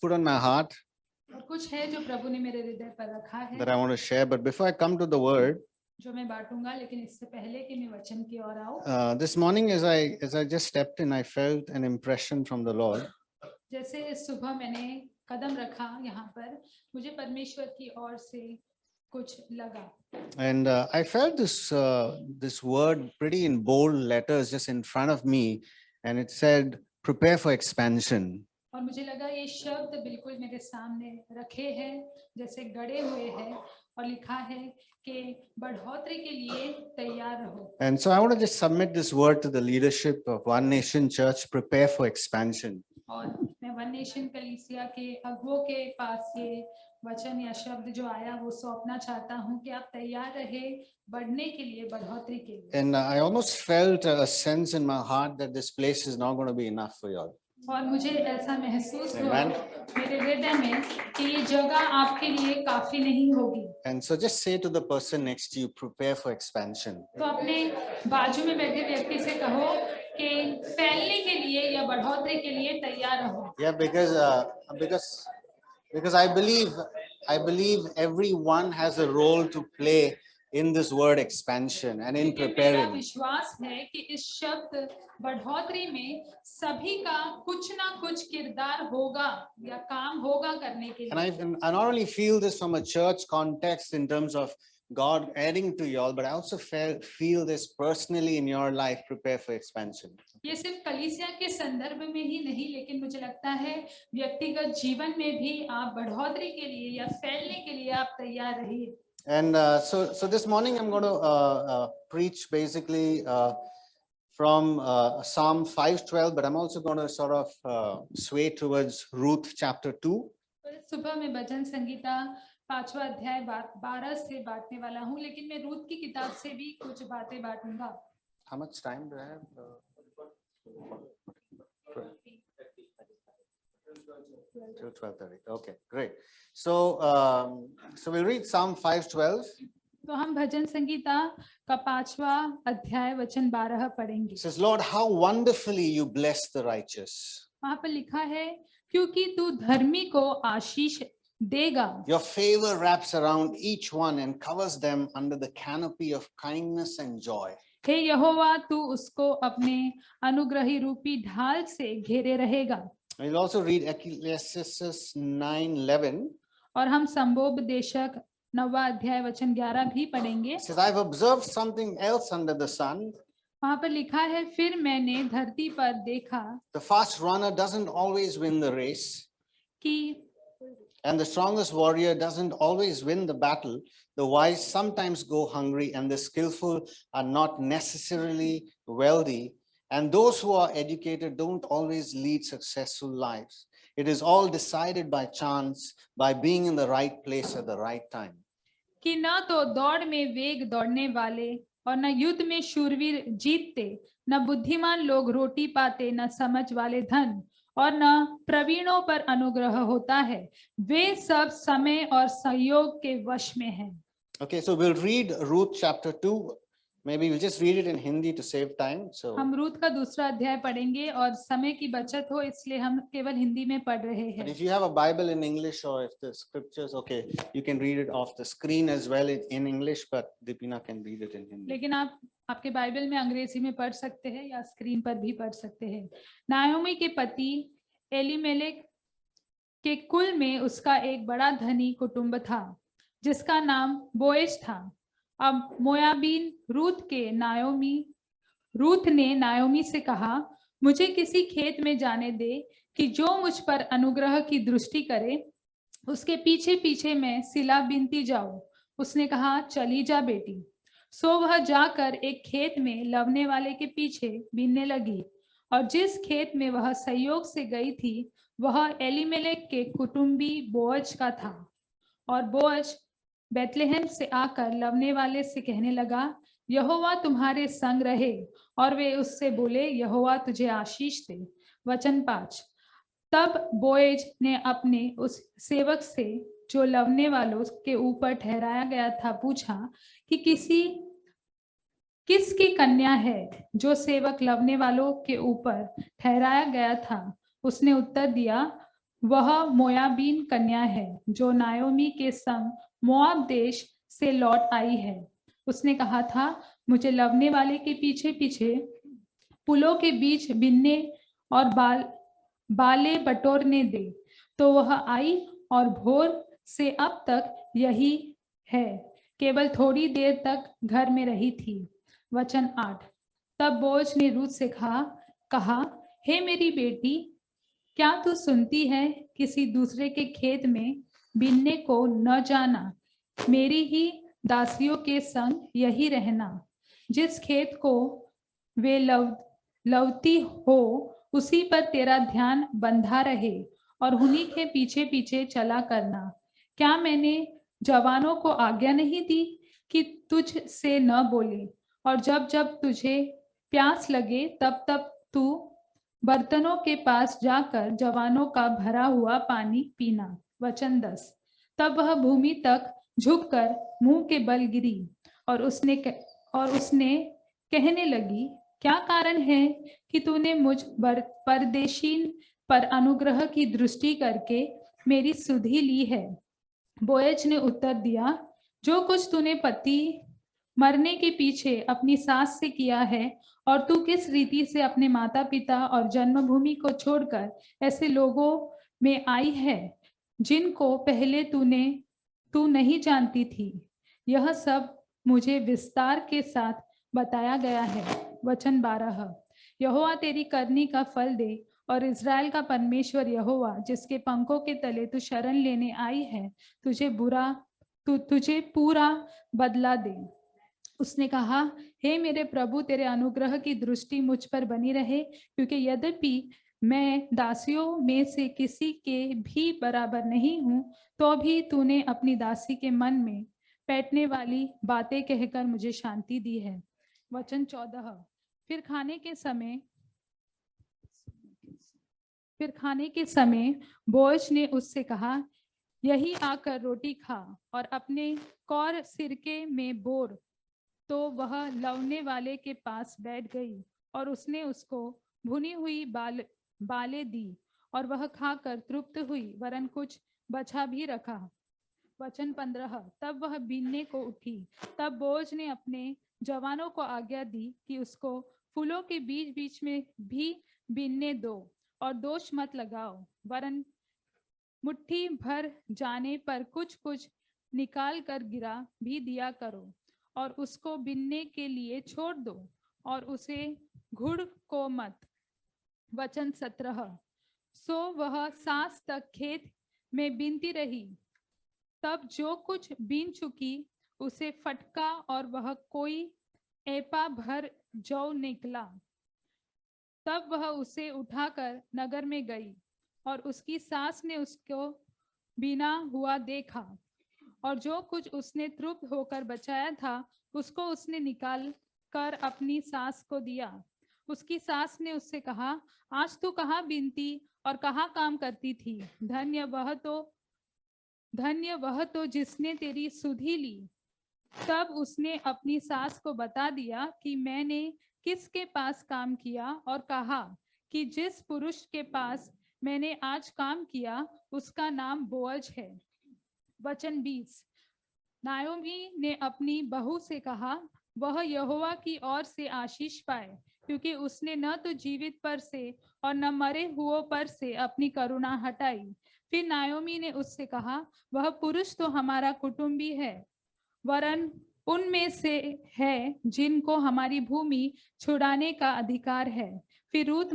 put on my heart और कुछ है जो प्रभु ने मेरे हृदय पर रखा है that I want to share. But before I come to the word, जो मैं बांटूंगा, लेकिन इससे पहले कि मैं वचन की ओर आऊं, this morning as I just stepped in, I felt an impression from the Lord. जैसे सुबह मैंने कदम रखा यहाँ पर, मुझे परमेश्वर की ओर से कुछ लगा, And I felt this word pretty in bold letters just in front of me, and it said, "Prepare for expansion." और मुझे लगा ये शब्द बिल्कुल मेरे सामने रखे हैं, जैसे गड़े हुए हैं, और लिखा है कि बढ़ोतरी के लिए तैयार रहो। And so I want to just submit this word to the leadership of One Nation Church. Prepare for expansion. और मैं वन नेशन कलीसिया के अगुवों के पास ये वचन या शब्द जो आया वो सौंपना चाहता हूँ कि आप तैयार रहे बढ़ने के लिए, बढ़ोतरी के लिए। And I almost felt a sense in my heart that this place is not going to be enough for you all. और मुझे ऐसा महसूस हुआ Amen. मेरे हृदय में कि ये जगह आपके लिए काफी नहीं होगी। And so just say to the person next to you, prepare for expansion. तो अपने बाजू में बैठे व्यक्ति से कहो कि फैलने के लिए या बढ़ोतरी के लिए तैयार रहो। Yeah, because I believe everyone has a role to play in this word expansion and in मेरा preparing. विश्वास है कि इस शब्द बढ़ोतरी में सभी का कुछ ना कुछ किरदार होगा या काम होगा करने के And लिए। I not only feel this from a church context in terms of God adding to you all, but I also feel this personally in your life. Prepare for expansion. ये सिर्फ कलीसिया के संदर्भ में ही नहीं, लेकिन मुझे लगता है व्यक्तिगत जीवन में भी आप बढ़ोतरी के लिए या फैलने के लिए आप तैयार रहिए। And so this morning I'm going to preach basically from Psalm 5:12, but I'm also going to sort of sway towards Ruth chapter 2. सुबह में भजन संगीता 5वां अध्याय 12 से बांटने वाला हूँ, लेकिन मैं रूथ की किताब से भी कुछ बातें बांटूंगा। How much time do I have? 12:30. Okay, great. So we'll read Psalm 5:12. तो हम भजन संगीता का 5वां अध्याय वचन 12 पढ़ेंगे। It says, Lord, how wonderfully you bless the righteous. वहां पर लिखा है, क्योंकि तू धर्मी को आशीष देगा। Your favor wraps around each one and covers them under the canopy of kindness and joy. हे यहोवा, तू उसको अपने अनुग्रही रूपी ढाल से घेरे रहेगा। We'll also read Ecclesiastes 9:11. और हम संभोपदेशक 9वां अध्याय वचन 11 भी पढ़ेंगे। It says, I've observed something else under the sun. वहां पर लिखा है, फिर मैंने धरती पर देखा The fast runner doesn't always win the race, कि and the strongest warrior doesn't always win the battle. The wise sometimes go hungry, and the skillful are not necessarily wealthy. And those who are educated don't always lead successful lives. It is all decided by chance, by being in the right place at the right time. कि न तो दौड़ में वेग दौड़ने वाले और न युद्ध में शूरवीर जीतते, न बुद्धिमान लोग रोटी पाते, न समझ वाले धन, और न प्रवीणों पर अनुग्रह होता है। वे सब समय और संयोग के वश में हैं। Okay, so we'll read Ruth chapter 2. Maybe we'll just read it in Hindi to save time. So हम रूथ का दूसरा अध्याय पढ़ेंगे और समय की बचत हो इसलिए हम केवल हिंदी में पढ़ रहे but हैं। if you have a Bible in English, or if the scriptures, okay, you can read it off the screen as well in English, but Deepina can read it in Hindi. लेकिन आप आपके Bible में अंग्रेजी में पढ़ सकते हैं या स्क्रीन पर भी पढ़ सकते हैं। नायोमी के पति एलीमेलेक के कुल में उसका एक बड़ा धनी कुटुंब था जिसका नाम बोएज था। अब मोयाबीन रूथ ने नायोमी से कहा, मुझे किसी खेत में जाने दे कि जो मुझ पर अनुग्रह की दृष्टि करे, उसके पीछे पीछे मैं सिला बीनती जाऊं। उसने कहा, चली जा बेटी। सो वह जाकर एक खेत में लवने वाले के पीछे बीनने लगी, और जिस खेत में वह संयोग से गई थी वह एलीमेलेक के कुटुंबी बोअज का था। और बोअज बेतलेहम से आकर लवने वाले से कहने लगा, यहोवा तुम्हारे संग रहे। और वे उससे बोले, यहोवा तुझे आशीष दे। वचन 5। तब बोएज ने अपने उस सेवक से जो लवने वालों के ऊपर ठहराया गया था पूछा कि किसकी कन्या है जो सेवक लवने वालों के ऊपर ठहराया गया था। उसने उत्तर दिया, वह मोयाबीन कन्या है जो नायोमी के संग मोआब देश से लौट आई है। उसने कहा था, मुझे लवने वाले के पीछे पीछे पुलों के बीच बिनने और बाले बटोरने दे। तो वह आई और भोर से अब तक यही है, केवल थोड़ी देर तक घर में रही थी। वचन 8। तब बोअज ने रूथ से कहा, हे मेरी बेटी, क्या तू सुनती है? किसी दूसरे के खेत में बीनने को न जाना, मेरी ही दासियों के संग यही रहना। जिस खेत को वे लवती हो उसी पर तेरा ध्यान बंधा रहे और उन्हीं के पीछे पीछे चला करना। क्या मैंने जवानों को आज्ञा नहीं दी कि तुझ से न बोले, और जब जब तुझे प्यास लगे तब तब तू बर्तनों के पास जाकर जवानों का भरा हुआ पानी पीना। वचन 10। तब वह भूमि तक झुककर मुंह के बल गिरी और उसने कहने लगी, क्या कारण है कि तूने मुझ परदेशीन पर अनुग्रह की दृष्टि करके मेरी सुधि ली है? बोएज ने उत्तर दिया, जो कुछ तूने पति मरने के पीछे अपनी सास से किया है, और तू किस रीति से अपने माता पिता और जन्मभूमि को छोड़कर ऐसे लोगों में आई है जिनको पहले तू नहीं जानती थी, यह सब मुझे विस्तार के साथ बताया गया है। वचन 12। यहोवा तेरी करनी का फल दे, और इज़राइल का परमेश्वर यहोवा जिसके पंखों के तले तू शरण लेने आई है, तुझे पूरा बदला दे। उसने कहा, हे मेरे प्रभु, तेरे अनुग्रह की दृष्टि मुझ पर बनी रहे, क्योंकि यद्यपि मैं दासियों में से किसी के भी बराबर नहीं हूं, तो भी तूने अपनी दासी के मन में बैठने वाली बातें कहकर मुझे शांति दी है। वचन 14। फिर खाने के समय बोअज ने उससे कहा, यही आकर रोटी खा और अपने कौर सिरके में बोर। तो वह लवने वाले के पास बैठ गई और उसने उसको भुनी हुई बालें दी, और वह खाकर तृप्त हुई, वरन कुछ बचा भी रखा। वचन 15। तब वह बीनने को उठी। तब बोअज ने अपने जवानों को आज्ञा दी कि उसको फूलों के बीच बीच में भी बीनने दो, और दोष मत लगाओ, वरन मुट्ठी भर जाने पर कुछ कुछ निकाल कर गिरा भी दिया करो, और उसको बीनने के लिए छोड़ दो, और उसे घुड़ को मत। वचन 17। सो वह सास तक खेत में बीनती रही। तब जो कुछ बीन चुकी उसे फटका, और वह कोई एपा भर जौ निकला। तब वह उसे उठाकर नगर में गई, और उसकी सास ने उसको बीना हुआ देखा, और जो कुछ उसने तृप्त होकर बचाया था उसको उसने निकाल कर अपनी सास को दिया। उसकी सास ने उससे कहा, आज तू कहाँ बीनती और कहाँ काम करती थी? धन्य वह तो जिसने तेरी सुधि ली। तब उसने अपनी सास को बता दिया कि मैंने किसके पास काम किया, और कहा कि जिस पुरुष के पास मैंने आज काम किया उसका नाम बोअज है। वचन 20। नायोमी ने अपनी बहू से कहा, वह यहोवा की ओर से आशीष पाए, क्योंकि उसने न तो जीवित पर से और न मरे हुओं पर से अपनी करुणा हटाई। फिर नायोमी ने उससे कहा, वह पुरुष तो हमारा कुटुंबी है, वरन उनमें से है जिनको हमारी भूमि छुड़ाने का अधिकार है। फिर रूत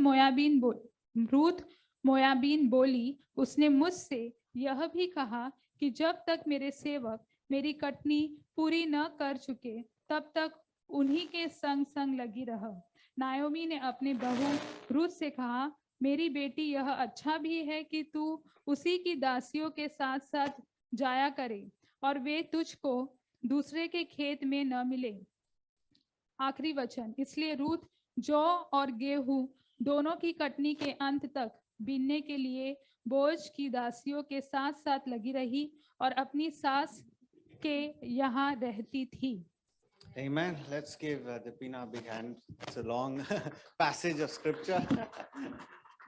मोयाबीन बोली, उसने मुझसे यह भी कहा कि जब तक मेरे सेवक मेरी कटनी पूरी न कर चुके तब तक उन्हीं के संग संग लगी रह। नायोमी ने अपने बहू रूत से कहा, मेरी बेटी, यह अच्छा भी है कि तू उसी की दासियों के साथ साथ जाया करे, और वे तुझको दूसरे के खेत में न मिले। आखिरी वचन। इसलिए रूत जौ और गेहूं दोनों की कटनी के अंत तक बीनने के लिए बोअज की दासियों के साथ साथ लगी रही और अपनी सास के यहाँ रहती थी। Amen. Let's give Deepina a big hand. It's a long passage of scripture.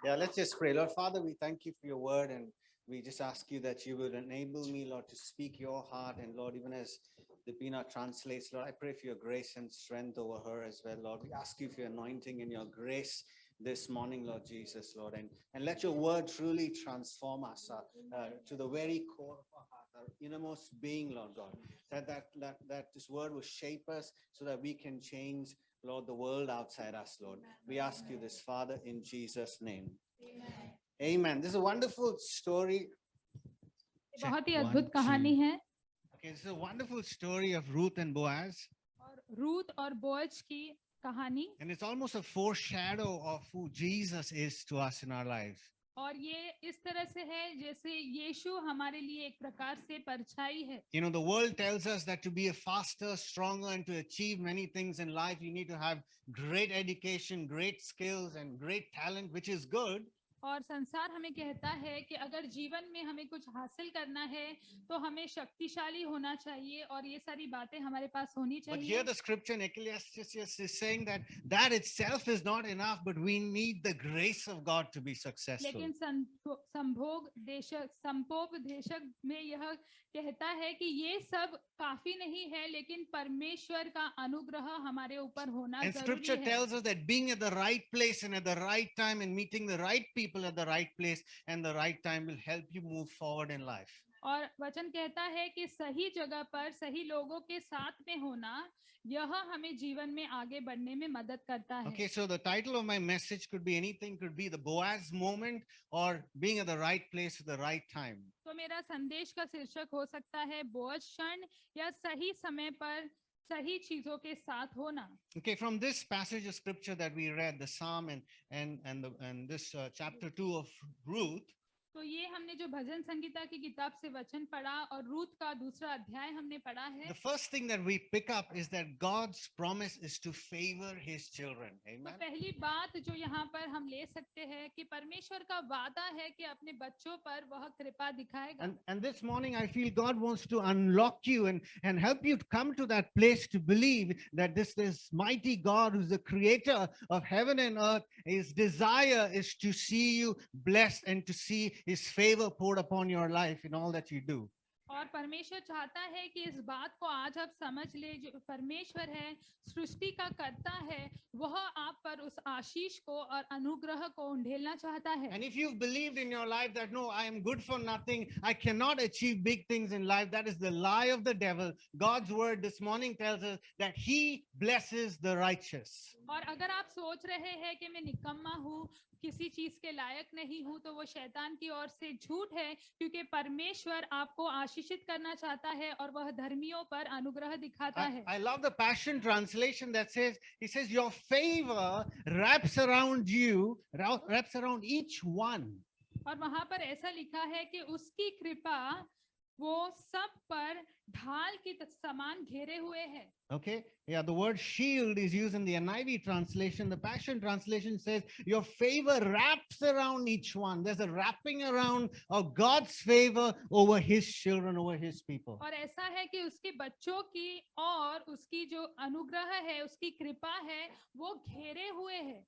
Yeah, let's just pray. Lord Father, we thank you for your word, and we just ask you that you would enable me, Lord, to speak your heart. And Lord, even as Deepina translates, Lord, I pray for your grace and strength over her as well, Lord. We ask you for your anointing and your grace this morning, Lord Jesus, Lord, and let your word truly transform us to the very core of our heart, our innermost being, Lord God. That this word will shape us so that we can change, Lord, the world outside us, Lord. We ask you this, Father, in Jesus' name. Amen. This is a wonderful story. Check. बहुत ही 1, अद्भुत 2. कहानी है Okay, this is a wonderful story of Ruth and Boaz, और Ruth और Boaz की कहानी, and it's almost a foreshadow of who Jesus is to us in our lives. और ये इस तरह से है जैसे यीशु हमारे लिए एक प्रकार से परछाई है. You know, the world tells us that to be a faster, stronger, and to achieve many things in life, you need to have great education, great skills, and great talent, which is good. और संसार हमें कहता है कि अगर जीवन में हमें कुछ हासिल करना है तो हमें शक्तिशाली होना चाहिए और ये सारी बातें हमारे पास होनी But चाहिए. here the scripture in Ecclesiastes is saying that that itself is not enough, but we need the grace of God to be successful. लेकिन संभोग देशक संपोग देशक में यह कहता है कि ये सब काफी नहीं है, लेकिन परमेश्वर का अनुग्रह हमारे ऊपर होना And जरूरी scripture है. tells us that being at the right place and at the right time and meeting the right people at the right place and the right time will help you move forward in life. और वचन कहता है कि सही जगह पर सही लोगों के साथ में होना यह हमें जीवन में आगे बढ़ने में मदद करता है. Okay, so the title of my message could be anything, could be the Boaz moment or being at the right place at the right time. तो मेरा संदेश का शीर्षक हो सकता है बोअज क्षण या सही समय पर सही चीजों के साथ होना. Okay, from this passage of scripture that we read, the Psalm and this chapter 2 of Ruth, तो ये हमने जो भजन संगीता की किताब से वचन पढ़ा और रूथ का दूसरा अध्याय हमने पढ़ा है. the first thing that we pick up is that God's promise is to favor his children. तो Amen. पहली बात जो यहाँ पर हम ले सकते हैं कि परमेश्वर का वादा है कि अपने बच्चों पर वह कृपा दिखाएगा. And this morning, I feel God wants to unlock you and help you to come to that place to believe that this mighty God who's the creator of heaven and earth, his desire is to see you blessed and to see his favor poured upon your life in all that you do. और परमेश्वर चाहता है कि इस बात को आज आप समझ ले, जो परमेश्वर है सृष्टि का कर्ता है, वह आप पर उस आशीष को और अनुग्रह को उंडेलना चाहता है. And if you've believed in your life that no, I am good for nothing, I cannot achieve big things in life, that is the lie of the devil. God's word this morning tells us that he blesses the righteous. और अगर आप सोच रहे हैं कि मैं निकम्मा हूँ, किसी चीज के लायक नहीं हूँ, तो वो शैतान की ओर से झूठ है, क्योंकि परमेश्वर आपको आशीषित करना चाहता है और वह धर्मियों पर अनुग्रह दिखाता है. I love the Passion Translation that says, he says, your favor wraps around you, wraps around each one. और वहां पर ऐसा लिखा है कि उसकी कृपा वो सब पर ढाल की समान घेरे हुए है. Okay, yeah, the word shield is used in the NIV translation. The Passion Translation says, your favor wraps around each one. There's a wrapping around of God's favor over his children, over his people. और ऐसा है कि उसके बच्चों की और उसकी जो अनुग्रह है, उसकी कृपा है, वो घेरे हुए है.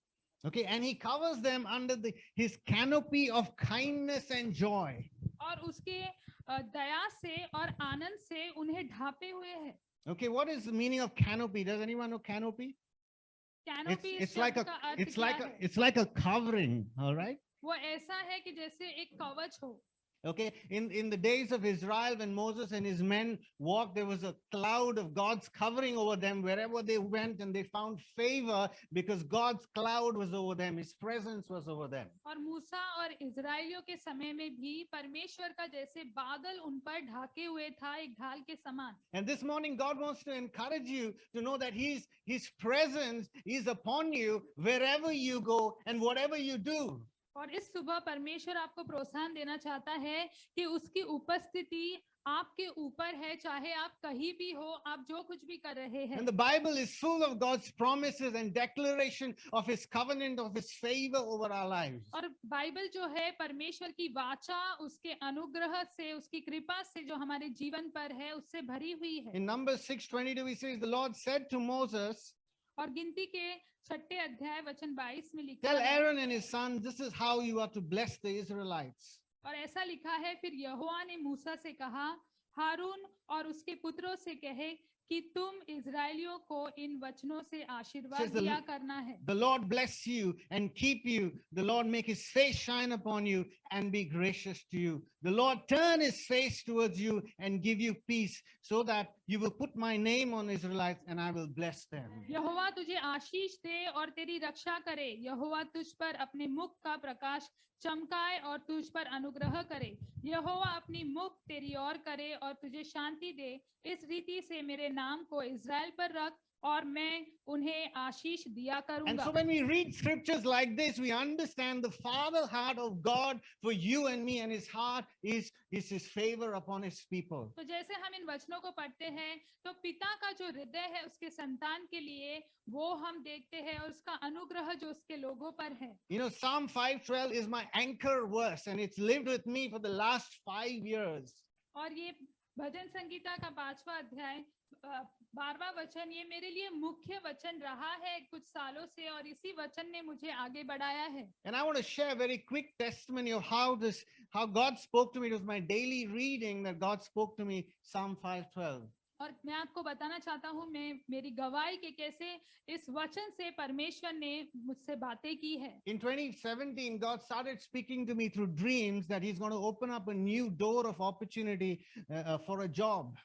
Okay, and he covers them under his canopy of kindness and joy. और उसके दया से और आनंद से उन्हें ढापे हुए है. Okay, what is the meaning of canopy? Does anyone know canopy? Canopy It's like का अर्थ it's क्या like है? it's like a covering, all right? वो ऐसा है कि जैसे एक कवच हो. Okay, in the days of Israel, when Moses and his men walked, there was a cloud of God's covering over them wherever they went, and they found favor because God's cloud was over them, his presence was over them. और मूसा और इजराइलियों के समय में भी परमेश्वर का जैसे बादल उन पर ढाके हुए था, एक ढाल के समान. And this morning, God wants to encourage you to know that his presence is upon you wherever you go and whatever you do. और इस सुबह परमेश्वर आपको प्रोत्साहन देना चाहता है कि उसकी उपस्थिति आपके ऊपर है, चाहे आप कहीं भी हो, आप जो कुछ भी कर रहे हैं. And the Bible is full of God's promises and declaration of his covenant, of his favor over our lives. और बाइबल जो है परमेश्वर की वाचा, उसके अनुग्रह से, उसकी कृपा से जो हमारे जीवन पर है, उससे भरी हुई है. In Numbers 6:22, he says, the Lord said to Moses, और गिनती के 6 अध्याय वचन 22 में लिखा Tell है, Aaron and his sons, this is how you are to bless the Israelites. और ऐसा लिखा है, फिर यहोवा ने मूसा से कहा, हारून और उसके पुत्रों से कहे कि तुम इजरायलियों को इन वचनों से आशीर्वाद Says the- दिया करना है। The Lord bless you and keep you. The Lord make his face shine upon you and be gracious to you. The Lord turn his face towards you and give you peace, so that you will put my name on Israelites and I will bless them. यहोवा तुझे आशीष दे और तेरी रक्षा करे। यहोवा तुझ पर अपने मुख का प्रकाश चमकाए और तुझ पर अनुग्रह करे। यहोवा अपनी मुख तेरी ओर करे और तुझे शांति दे। इस रीति से मेरे नाम को इज़राइल पर रख और मैं उन्हें आशीष दिया And करूंगा। so when we read scriptures like this, we understand the father heart of God for you and me, and his heart is his favor upon his people. तो जैसे हम इन वचनों को पढ़ते हैं तो पिता का जो हृदय है उसके संतान के लिए वो हम देखते हैं और उसका अनुग्रह जो उसके लोगों पर है। You know, Psalm 5:12 is my anchor verse, and it's lived with me for the last 5 years. और ये भजन संगीता का 5वां अध्याय 12वां वचन ये मेरे लिए मुख्य वचन रहा है कुछ सालों से और इसी वचन ने मुझे आगे बढ़ाया है। And I want to share a very quick testimony of how God spoke to me. It was my daily reading that God spoke to me, Psalm 5:12. और मैं आपको बताना चाहता हूँ मैं मेरी गवाही के कैसे इस वचन से परमेश्वर ने मुझसे बातें की है। In 2017, God started speaking to me through dreams that he's going to open up a new door of opportunity for a job.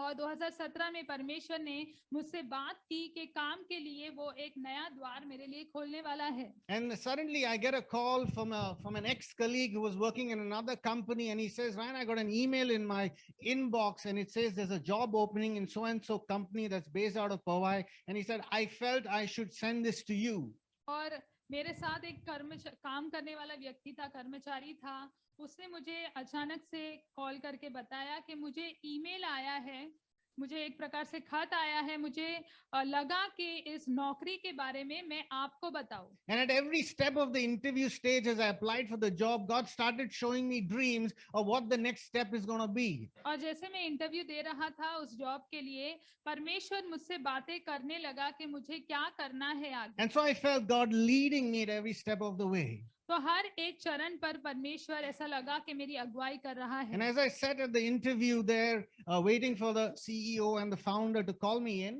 और 2017 में परमेश्वर ने मुझसे बात की कि काम के लिए वो एक नया द्वार मेरे लिए खोलने वाला है। And suddenly I get a call from an ex-colleague who was working in another company, and he says, Ryan, I got an email in my inbox and it says there's a job opening in so and so company that's based out of Powai, and he said, I felt I should send this to you. और मेरे साथ एक काम करने वाला व्यक्ति था, कर्मचारी था, उसने मुझे अचानक से कॉल करके बताया कि मुझे ईमेल आया है, मुझे एक प्रकार से खत आया है, मुझे लगा कि इस नौकरी के बारे में मैं आपको बताऊं। And at every step of the interview stage, as I applied for the job, God started showing me dreams of what the next step is going to be. और जैसे मैं इंटरव्यू दे रहा था उस जॉब के लिए, परमेश्वर मुझसे बातें करने लगा कि मुझे क्या करना है आगे। And so I felt God leading me at every step of the way. तो हर एक चरण पर परमेश्वर ऐसा लगा कि मेरी अगुवाई कर रहा है। And as I sat at the interview there, waiting for the CEO and the founder to call me in,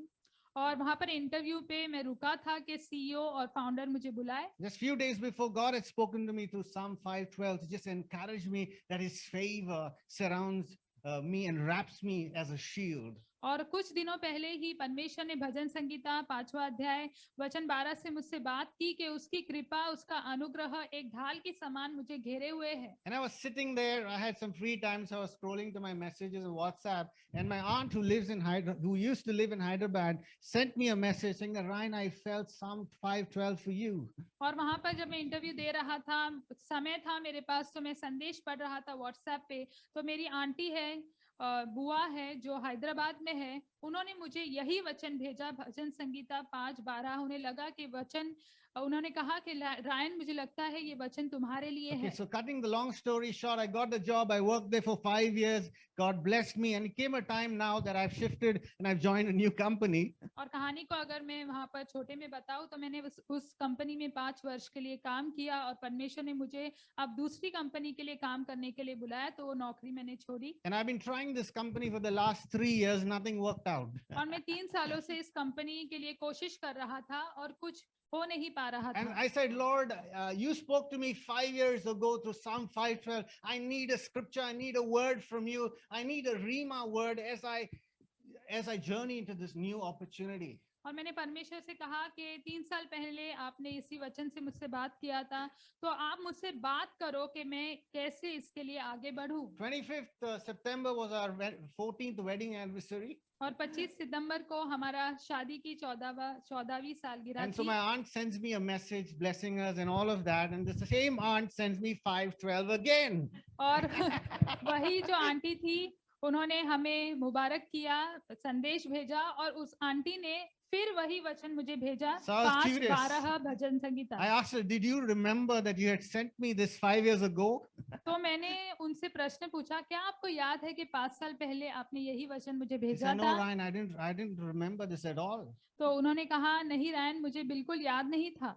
और वहां पर इंटरव्यू पे मैं रुका था कि सीईओ और फाउंडर मुझे बुलाए। just few days before, God had spoken to me through Psalm 5:12 to just encourage me that his favor surrounds me and wraps me as a shield. और कुछ दिनों पहले ही परमेश्वर ने भजन संगीता 5वां अध्याय वचन 12 से मुझसे बात की कि उसकी कृपा उसका अनुग्रह एक ढाल के समान मुझे घेरे हुए है। And I was sitting there, I had some free time, so I was scrolling to my messages on WhatsApp, and my aunt who used to live in Hyderabad sent me a message saying that, Ryan, I felt Psalm 5:12 for you. और वहां पर जब मैं interview दे रहा था, समय था मेरे पास, तो मैं संदेश पढ़ रहा था व्हाट्सएप पे, तो मेरी आंटी है, बुआ है जो हैदराबाद में है, उन्होंने मुझे यही वचन भेजा, भजन संगीता 5:12। उन्हें लगा कि वचन, उन्होंने कहा कि रायन मुझे लगता है ये वचन तुम्हारे लिए है। Okay, so cutting the long story short, I got the job. I worked there for 5 years. God blessed me, and it came a time now that I've shifted and I've joined a new company. और कहानी को अगर मैं वहां पर छोटे में बताऊं तो मैंने उस कंपनी में 5 वर्ष के लिए काम किया और परमेश्वर ने मुझे अब दूसरी कंपनी के लिए काम करने के लिए बुलाया, तो वो नौकरी मैंने छोड़ी। And I've been trying this company for the last 3 years. Nothing worked out. और मैं 3 सालों से इस कंपनी के लिए कोशिश कर रहा था और कुछ हो नहीं पा रहा And था। I said, Lord, you spoke to me 5 years ago through Psalm 5:12. I need a scripture. I need a word from you. I need a Rhema word as I journey into this new opportunity. और मैंने परमेश्वर से कहा कि 3 साल पहले आपने इसी वचन से मुझसे बात किया था, तो आप मुझसे बात करो कि मैं कैसे इसके लिए आगे बढ़ूं। 25th September was our 14th wedding anniversary. और 25 सितंबर को हमारा शादी की 14वीं सालगिरह And so थी। my aunt sends me a message blessing us and all of that. And the same aunt sends me 5:12 again. और वही जो आंटी थी उन्होंने हमें मुबारक किया, संदेश भेजा, और उस आंटी ने फिर वही वचन मुझे भेजा, So I was 5 curious. 12 bhajan Sangeeta. I asked her, did you remember that you had sent me this 5 years ago? तो मैंने उनसे प्रश्न पूछा, क्या आपको याद है कि 5 साल पहले आपने यही वचन मुझे She भेजा said, no, था? Ryan, I didn't remember this at all. तो उन्होंने कहा, नहीं रायन, मुझे बिल्कुल याद नहीं था।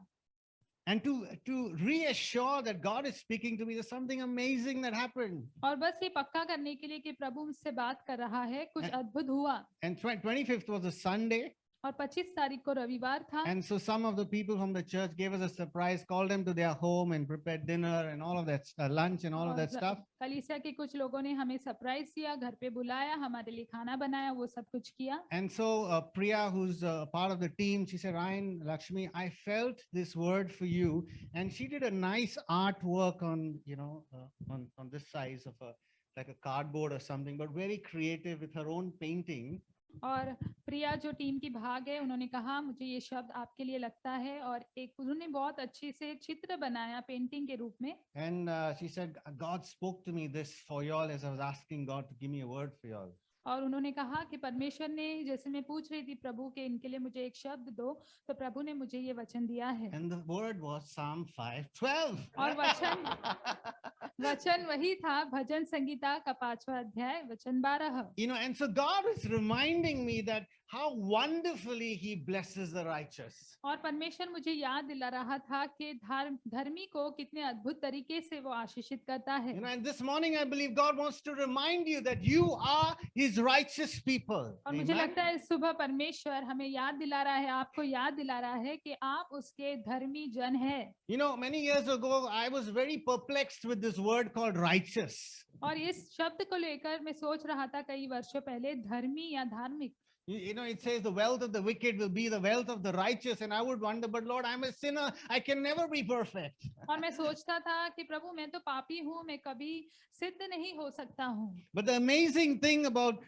And to reassure that God is speaking to me, there's something amazing that happened. और बस ये पक्का करने के लिए कि प्रभु मुझसे बात कर रहा है, कुछ अद्भुत हुआ। And 25th was a Sunday. और 25 तारीख को रविवार था। And so some of the people from the church gave us a surprise, called them to their home and prepared dinner and all of that, lunch and all of that stuff. कलीसिया के कुछ लोगों ने हमें surprise दिया, घर पे बुलाया, हमारे लिए खाना बनाया, वो सब कुछ किया। And so Priya, who's part of the team, she said, Ryan, Lakshmi, I felt this word for you. And she did a nice artwork on, on this size of like a cardboard or something, but very creative with her own painting. और प्रिया जो team की भाग है, उन्होंने कहा मुझे ये शब्द आपके लिए लगता है, और एक उन्होंने बहुत अच्छे से चित्र बनाया पेंटिंग के रूप में। And she said, God spoke to me this for y'all as I was asking God to give me a word for y'all. और उन्होंने कहा कि परमेश्वर ने, जैसे मैं पूछ रही थी प्रभु के इनके लिए मुझे एक शब्द दो, तो प्रभु ने मुझे ये वचन दिया है। And the word was Psalm 5:12. और वचन वही था, भजन संगीता का 5वां अध्याय वचन 12। And so God is reminding me that how wonderfully He blesses the righteous. और परमेश्वर मुझे याद दिला रहा था कि धर्मी को कितने अद्भुत तरीके से वो आशीषित करता है। And this morning I believe God wants to remind you that you are His righteous people. और मुझे लगता है इस सुबह परमेश्वर हमें याद दिला रहा है, आपको याद दिला रहा है कि आप उसके धर्मी जन हैं। Many years ago I was very perplexed with this word called righteous. और इस शब्द को लेकर मैं सोच रहा था कई वर्षों पहले, धर्मी या धार्मिक। It says the wealth of the wicked will be the wealth of the righteous, and I would wonder, but Lord, I'm a sinner, I can never be perfect. और मैं सोचता था कि प्रभु मैं तो पापी हूँ, मैं कभी सिद्ध नहीं हो सकता हूँ। But the amazing thing about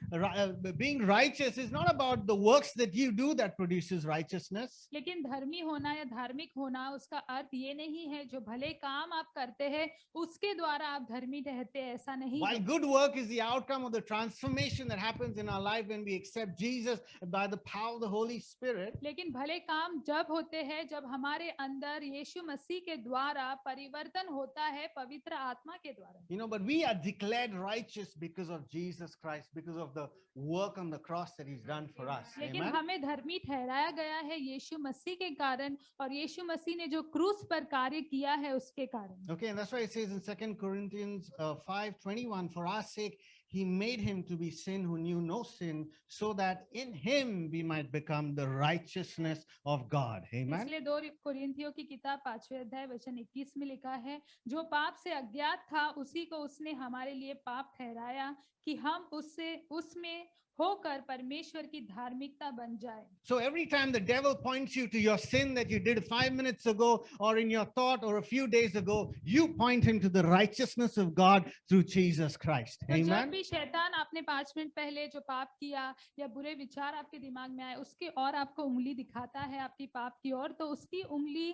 being righteous is not about the works that you do that produces righteousness. लेकिन धर्मी होना या धार्मिक होना उसका अर्थ ये नहीं है जो भले काम आप करते हैं उसके द्वारा आप धर्मी ठहरते हैं, ऐसा नहीं। While good work is the outcome of the transformation that happens in our life when we accept Jesus by the power of the Holy Spirit. लेकिन भले काम जब होते हैं जब हमारे अंदर यीशु मसीह के द्वारा परिवर्तन होता है, पवित्र आत्मा के द्वारा। But we are declared righteous because of Jesus Christ, because of the work on the cross that He's done for us. लेकिन Amen? हमें धर्मी ठहराया गया है यीशु मसीह के कारण, और यीशु मसीह ने जो क्रूस पर कार्य किया है उसके कारण। Okay, and that's why it says in 2 Corinthians 5:21, for our sake He made Him to be sin who knew no sin, so that in Him we might become the righteousness of God. Amen. इसलिए 2 कोरिन्थियों की किताब 5वें अध्याय वचन 21 में लिखा है, जो पाप से अज्ञात था उसी को उसने हमारे लिए पाप ठहराया कि हम उसमें होकर परमेश्वर की धार्मिकता बन जाए। So every time the devil points you to your sin that you did 5 minutes ago, or in your thought, or a few days ago, you point him to the righteousness of God through Jesus Christ. तो जब Amen. भी शैतान आपने 5 minute पहले जो पाप किया या बुरे विचार आपके दिमाग में आए उसके और आपको उंगली दिखाता है आपकी पाप की ओर, तो उसकी उंगली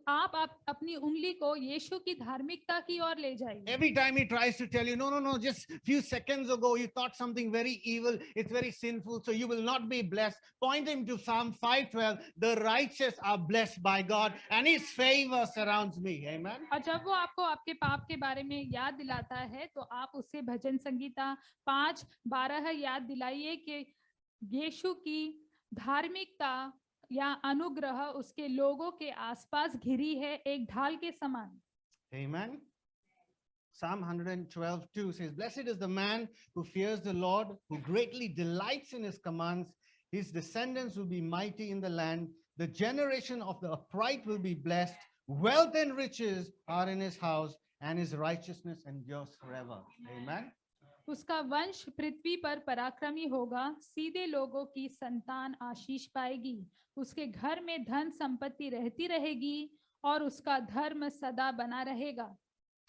आप अपनी उंगली को यीशु की धार्मिकता की ओर ले जाइए। Every time he tries to tell you, no, just few seconds ago you thought something very evil, it's very sinful, so you will not be blessed. Point him to Psalm 5:12. The righteous are blessed by God, and His favor surrounds me. Amen. और जब वो आपको आपके पाप के बारे में याद दिलाता है तो आप उससे भजन संगीता 5:12 याद दिलाइए कि यीशु की धार्मिकता या अनुग्रह उसके लोगों के आसपास घिरी है एक ढाल के समान। Amen. Psalm 112:2 says, blessed is the man who fears the Lord, who greatly delights in His commands. His descendants will be mighty in the land. The generation of the upright will be blessed. Wealth and riches are in His house, and His righteousness endures forever. Amen. उसका वंश पृथ्वी पर पराक्रमी होगा, सीधे लोगों की संतान आशीष पाएगी, उसके घर में धन संपत्ति रहती रहेगी और उसका धर्म सदा बना रहेगा।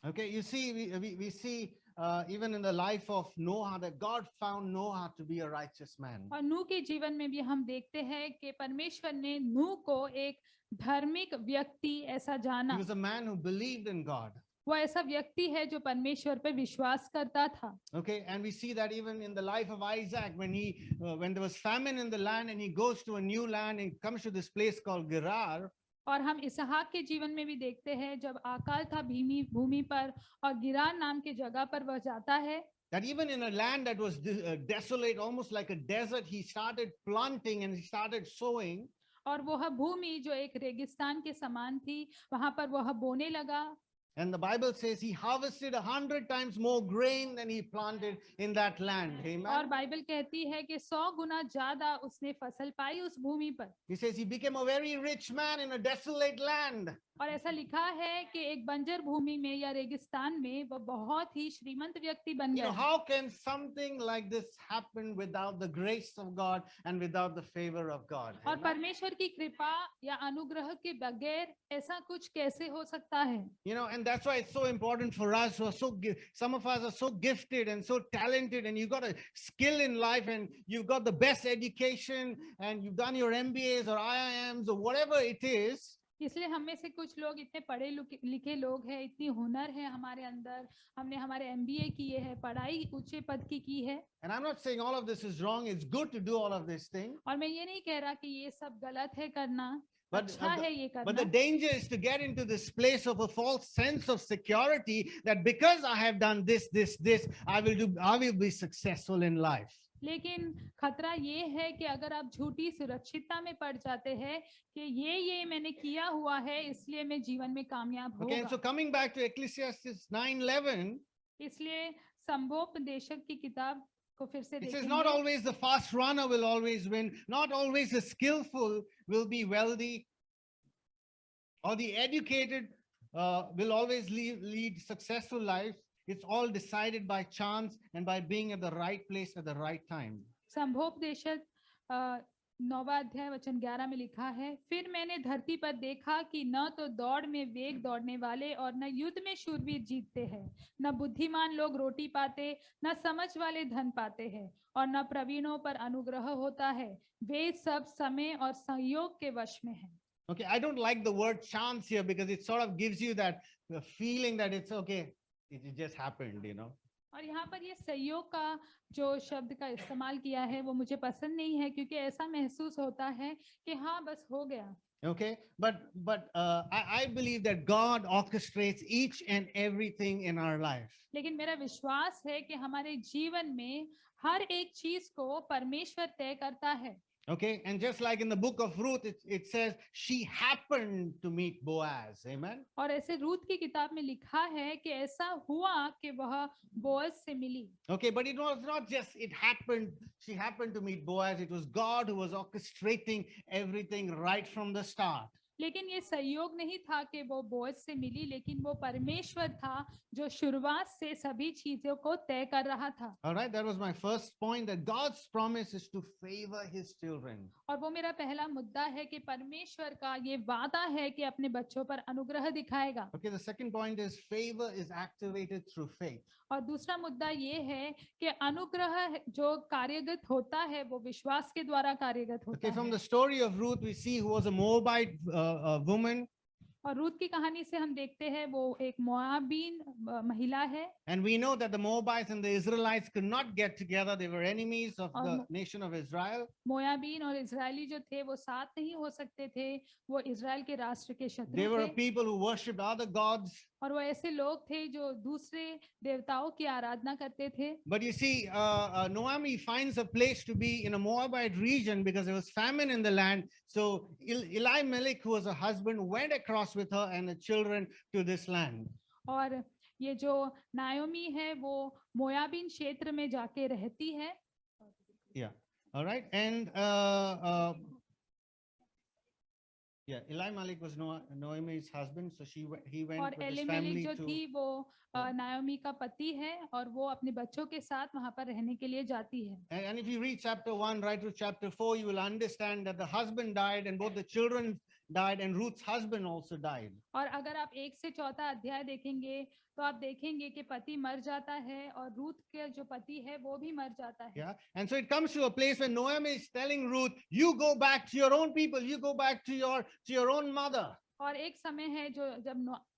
Okay, you see, we see even in the life of Noah that God found Noah to be a righteous man. और नूह के जीवन में भी हम देखते हैं कि परमेश्वर ने नूह को एक धार्मिक व्यक्ति ऐसा He जाना। was a man who believed in God. वो ऐसा व्यक्ति है जो परमेश्वर पे विश्वास करता था। Okay, and we see that even in the life of Isaac, when there was famine in the land and he goes to a new land and comes to this place called Gerar. और हम इसहाक के जीवन में भी देखते हैं जब अकाल था भूमि भूमि पर और गिरार नाम के जगह पर वह जाता है, That even in a land that was desolate, almost like a desert, he started planting and he started sowing. और वह भूमि जो एक रेगिस्तान के समान थी वहां पर वह बोने लगा। And the Bible says he harvested 100 times more grain than he planted in that land. और Amen. बाइबल कहती है कि 100 गुना ज्यादा उसने फसल पाई उस भूमि पर। He says he became a very rich man in a desolate land. और ऐसा लिखा है कि एक बंजर भूमि में या रेगिस्तान में वह बहुत ही श्रीमंत व्यक्ति बन You know, गया। how can something like this happen without the grace of God and without the favor of God? और Amen. परमेश्वर की कृपा या अनुग्रह के बगैर ऐसा कुछ कैसे हो सकता है? You know, and that's why it's so important for us who are some of us are so gifted and so talented, and you've got a skill in life and you've got the best education and you've done your MBAs or IIMs or whatever it is. इसलिए हम में से कुछ लोग इतने पढ़े लिखे लोग हैं, इतनी हुनर है हमारे अंदर, हमने हमारे MBA किए हैं, पढ़ाई ऊंचे पद की है। And I'm not saying all of this is wrong. It's good to do all of these things. और मैं ये नहीं कह रहा कि ये सब गलत है करना, But, अच्छा है ये but the करना। danger is to get into this place of a false sense of security that because I have done this, I will be successful in life. लेकिन खतरा ये है कि अगर आप झूठी सुरक्षितता में पड़ जाते हैं कि ये मैंने किया हुआ है इसलिए मैं जीवन में कामयाब Okay, and so होगा। coming back to Ecclesiastes 9:11, इसलिए संभोपदेशक की किताब को फिर से it says, not देखेंगे। always the fast runner will always win, not always the skillful will be wealthy, or the educated will always lead successful lives. It's all decided by chance and by being at the right place at the right time. संभोपदेशक 9वां अध्याय वचन 11 में लिखा है, फिर मैंने धरती पर देखा कि न तो दौड़ में वेग दौड़ने वाले और न युद्ध में शूरवीर जीतते हैं, न बुद्धिमान लोग रोटी पाते, न समझ वाले धन पाते हैं, और न प्रवीणों पर अनुग्रह होता है, वे सब समय और संयोग के वश में हैं। Okay, I don't like the word chance here because it sort of gives you that feeling that it's okay, it just happened, you know. और यहाँ पर ये संयोग का जो शब्द का इस्तेमाल किया है वो मुझे पसंद नहीं है, क्योंकि ऐसा महसूस होता है कि हाँ बस हो गया। Okay, but I believe that God orchestrates each and everything in our life. लेकिन मेरा विश्वास है कि हमारे जीवन में हर एक चीज को परमेश्वर तय करता है। Okay, and just like in the book of Ruth, it says she happened to meet Boaz. Amen. और ऐसे रूत की किताब में लिखा है कि ऐसा हुआ कि वह बोअज से मिली। Okay, but it was not just it happened, she happened to meet Boaz. It was God who was orchestrating everything right from the start. लेकिन ये संयोग नहीं था कि वो बोअज से मिली, लेकिन वो परमेश्वर था जो शुरुआत से सभी चीजों को तय कर रहा था। All right, that was my first point, that God's promise is to favor his children. और वो मेरा पहला मुद्दा है कि परमेश्वर का ये वादा है कि अपने बच्चों पर अनुग्रह दिखाएगा। Okay, the second point is favor is activated through faith. और दूसरा मुद्दा ये है कि अनुग्रह जो कार्यगत होता है वो विश्वास के द्वारा कार्यगत होता Okay, from है। the story of Ruth, we see who was a Moabite woman. और रूत की कहानी से हम देखते हैं वो एक मोआबीन महिला है। And we know that the Moabites and the Israelites could not get together. They were enemies of the nation of Israel. मोआबीन और इजरायली जो थे वो साथ नहीं हो सकते थे, वो इजराइल के राष्ट्र के They शत्रु were a थे। people who worshipped other gods. और वो ऐसे लोग थे जो दूसरे देवताओं की आराधना करते थे। But you see, Naomi finds a place to be in a Moabite region because there was famine in the land. So Elimelech, who was her husband, went across with her and the children to this land. और ये जो नायोमी है वो मोयाबीन क्षेत्र में जाके रहती है। Yeah. All right. And yeah, Elimelech was Naomi's husband, so he went और with his एलिमेलेक family जो to. थी वो नायोमी का पति है और वो अपने बच्चों के साथ वहां पर रहने के लिए जाती है। And if you read chapter 1 right to chapter 4, you will understand that the husband died and both the children died and Ruth's husband also died. और अगर आप 1 से 4 अध्याय देखेंगे तो आप देखेंगे कि पति मर जाता है और रूत के जो पति है वो भी मर जाता है। Yeah. And so it comes to a place where Naomi is telling Ruth, you go back to your own people, you go back to your own mother. और एक समय है जो जब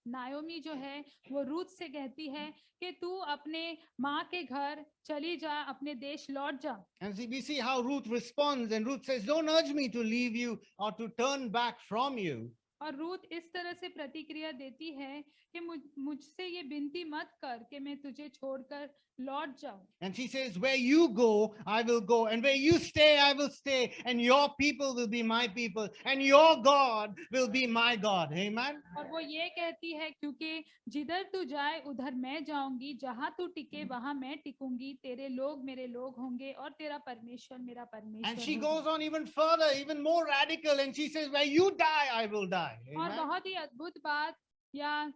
नायोमी जो है वो रूत से कहती है कि तू अपने माँ के घर चली जा, अपने देश लौट जा। And see, we see how Ruth responds, and Ruth says, "Don't urge me to leave you or to turn back from you." और रूत इस तरह से प्रतिक्रिया देती है कि मुझसे ये विनती मत कर कि मैं तुझे छोड़कर लौट जाऊं। And she says, "Where you go, I will go, and where you stay, I will stay, and your people will be my people, and your God will be my God." Amen. और वो ये कहती है क्योंकि जिधर तू जाए उधर मैं जाऊंगी, जहां तू टिके वहां मैं टिकूंगी, तेरे लोग मेरे लोग होंगे और तेरा परमेश्वर मेरा And परमेश्वर she होगा। goes on even further, even more radical, and she says, "Where you die, I will die." और Amen. बहुत ही अद्भुत बात या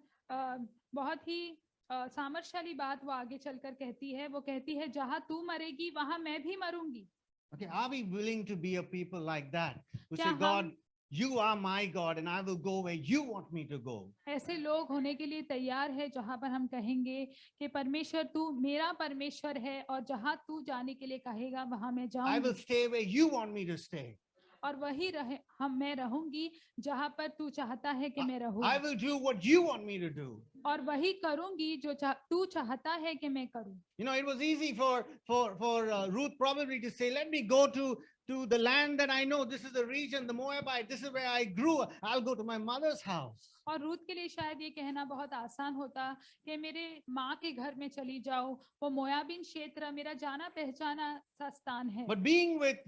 बहुत ही सामर्थ्यशाली बात वो आगे चलकर कहती है, वो कहती है जहां तू मरेगी वहां मैं भी मरूंगी। Okay, are we willing to be a people like that who क्या say, हम "God, you are my God, and I will go where you want me to go"? ऐसे लोग होने के लिए तैयार है जहां पर हम कहेंगे कि परमेश्वर तू मेरा परमेश्वर है और जहां तू जाने के लिए कहेगा वहां मैं I जाऊंगी, will stay where you want me to stay. और वही रहे मैं रहूंगी जहां पर तू चाहता है कि मैं रहूं, I will do what you want me to do. और वही करूंगी जो तू चाहता है कि मैं करूं। You know, it was easy for Ruth probably to say, "Let me go to the land that I know. This is the region, the Moabite. This is where I grew. I'll go to my mother's house." और रूत के लिए शायद ये कहना बहुत आसान होता कि मेरे माँ के घर में चली जाओ, वो मोयाबिन क्षेत्र मेरा जाना पहचाना सा स्थान है। But being with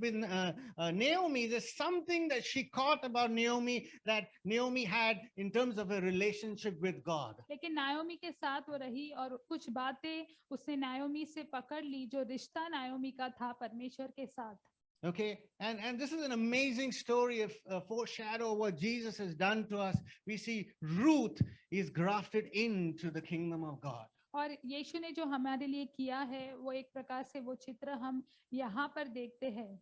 Naomi, there's something that she caught about Naomi that Naomi had in terms of a relationship with God. लेकिन नायोमी के साथ वो रही और कुछ बातें उसने नायोमी से पकड़ ली जो रिश्ता नायोमी का था परमेश्वर के साथ। Okay, and this is an amazing story of foreshadow what Jesus has done to us. We see Ruth is grafted into the kingdom of God. और यीशु ने जो हमारे लिए किया है वो एक प्रकार से वो चित्र हम यहाँ पर देखते हैं।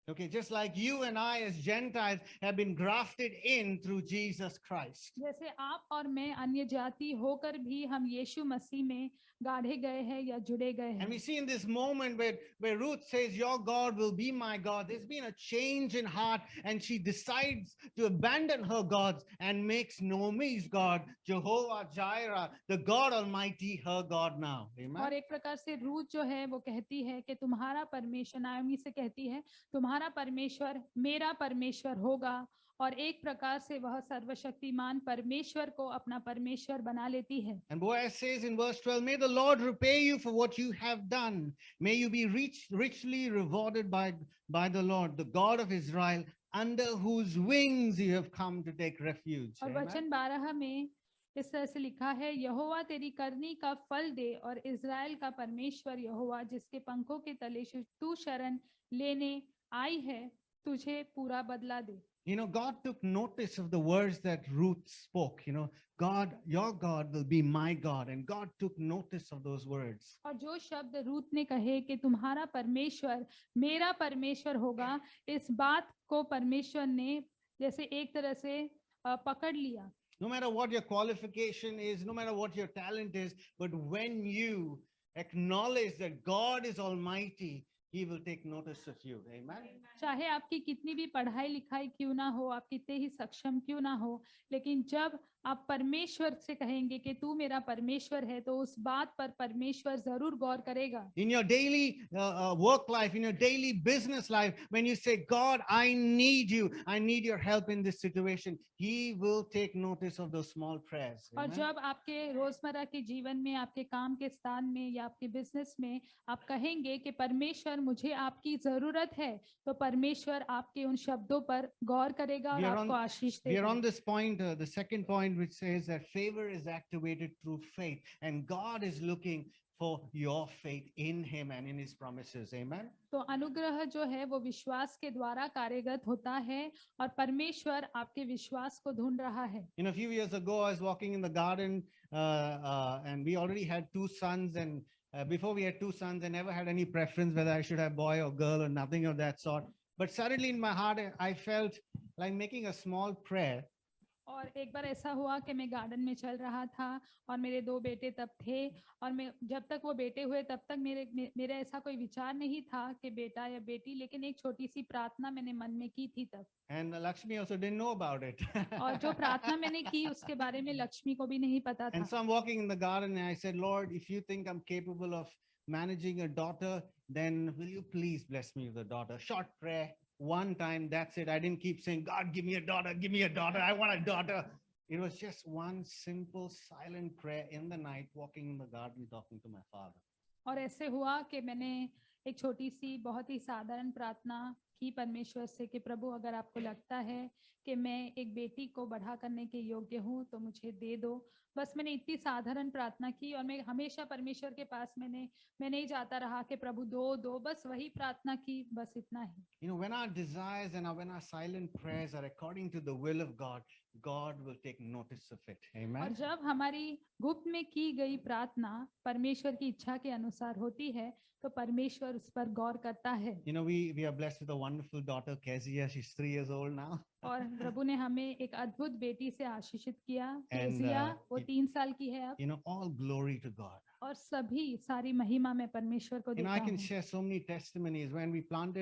Okay, just like you and I as Gentiles have been grafted in through Jesus Christ. जैसे आप और मैं अन्य जाति होकर भी हम यीशु मसीह में गाढ़े गए हैं या जुड़े गए And we हैं। see in this moment where Ruth says, "Your God will be my God," there's been a change in heart, and she decides to abandon her gods and makes Naomi's God, Jehovah Jireh, the God Almighty, her God now. और Amen. एक प्रकार से Ruth जो है वो कहती है कि तुम्हारा परमेश्वर, नायोमी से कहती है तुम्हारा परमेश्वर मेरा परमेश्वर होगा, और एक प्रकार से वह सर्वशक्तिमान परमेश्वर को अपना परमेश्वर बना लेती है। And Boaz says in verse 12, "May the Lord repay you for what you have done. May you be richly rewarded by the Lord, the God of Israel, under whose wings you have come to take refuge." और Amen. वचन 12 में इस तरह से लिखा है, यहोवा तेरी करनी का फल दे और इज़राइल का परमेश्वर यहोवा जिसके पंखों के तले तू शरण लेने आई है तुझे पूरा बदला दे। You know, God took notice of the words that Ruth spoke. You know, God, your God will be my God. And God took notice of those words. और जो शब्द रूत ने कहे कि तुम्हारा परमेश्वर मेरा परमेश्वर होगा, इस बात को परमेश्वर ने जैसे एक तरह से पकड़ लिया। No matter what your qualification is, no matter what your talent is, but when you acknowledge that God is Almighty, He will take notice of you. Amen. चाहे आपकी कितनी भी पढ़ाई लिखाई क्यों ना हो, आप कितने ही सक्षम क्यों ना हो, लेकिन जब आप परमेश्वर से कहेंगे कि तू मेरा परमेश्वर है, तो उस बात पर परमेश्वर जरूर गौर करेगा। In your daily work life, in your daily business life, when you say, "God, I need you, I need your help in this situation," He will take notice of those small prayers. और Amen? जब आपके रोजमर्रा के जीवन में, आपके काम के स्थान में या आपके बिजनेस में आप कहेंगे कि परमेश्वर मुझे आपकी जरूरत है, तो परमेश्वर आपके उन शब्दों पर गौर करेगा और आपको आशीष We are देगा। on this point, the second point, which says that favor is activated through faith, and God is looking for your faith in Him and in His promises. Amen. तो अनुग्रह जो है वो विश्वास के द्वारा कार्यगत होता है और परमेश्वर आपके विश्वास को ढूंढ रहा है। You know, a few years ago, I was walking in the garden, and we already had two sons. And before we had two sons, I never had any preference whether I should have boy or girl or nothing of that sort. But suddenly in my heart, I felt like making a small prayer और एक बार ऐसा हुआ कि मैं garden में चल रहा था और मेरे 2 बेटे तब थे और मैं जब तक वो बेटे हुए तब तक मेरे ऐसा कोई विचार नहीं था कि बेटा या बेटी, लेकिन एक छोटी सी प्रार्थना मैंने मन में की थी तब। And Lakshmi also didn't know about it. और जो प्रार्थना मैंने की उसके बारे में लक्ष्मी को भी नहीं पता And था। so I'm walking in the garden and I said, Lord, if you think I'm capable of managing a daughter, then will you please bless me with a daughter? Short prayer, one time, that's it. I didn't keep saying, God, give me a daughter, give me a daughter. I want a daughter. It was just one simple silent prayer in the night, walking in the garden, talking to my father. और ऐसे हुआ कि मैंने एक छोटी सी बहुत ही साधारण प्रार्थना की परमेश्वर से कि प्रभु अगर आपको लगता है कि मैं एक बेटी को बढ़ा करने के योग्य हूँ तो मुझे दे दो। बस मैंने इतनी साधारण प्रार्थना की और मैं हमेशा परमेश्वर के पास मैं नहीं जाता रहा कि प्रभु दो दो, बस वही प्रार्थना की, बस इतना ही। You know, when our desires and when our silent prayers are according to the will of God, God will take notice of it. और Amen. जब हमारी गुप्त में की गई प्रार्थना परमेश्वर की इच्छा के अनुसार होती है तो परमेश्वर उस पर गौर करता है। You know, we are blessed with a wonderful daughter, Kezia. She's 3 years old now. और प्रभु ने हमें एक अद्भुत बेटी से आशीषित किया। And, केसिया वो 3 साल की है अब। You know, all glory to God. और सभी सारी महिमा मैं परमेश्वर को You know, देता I can हूँ। share so many testimonies.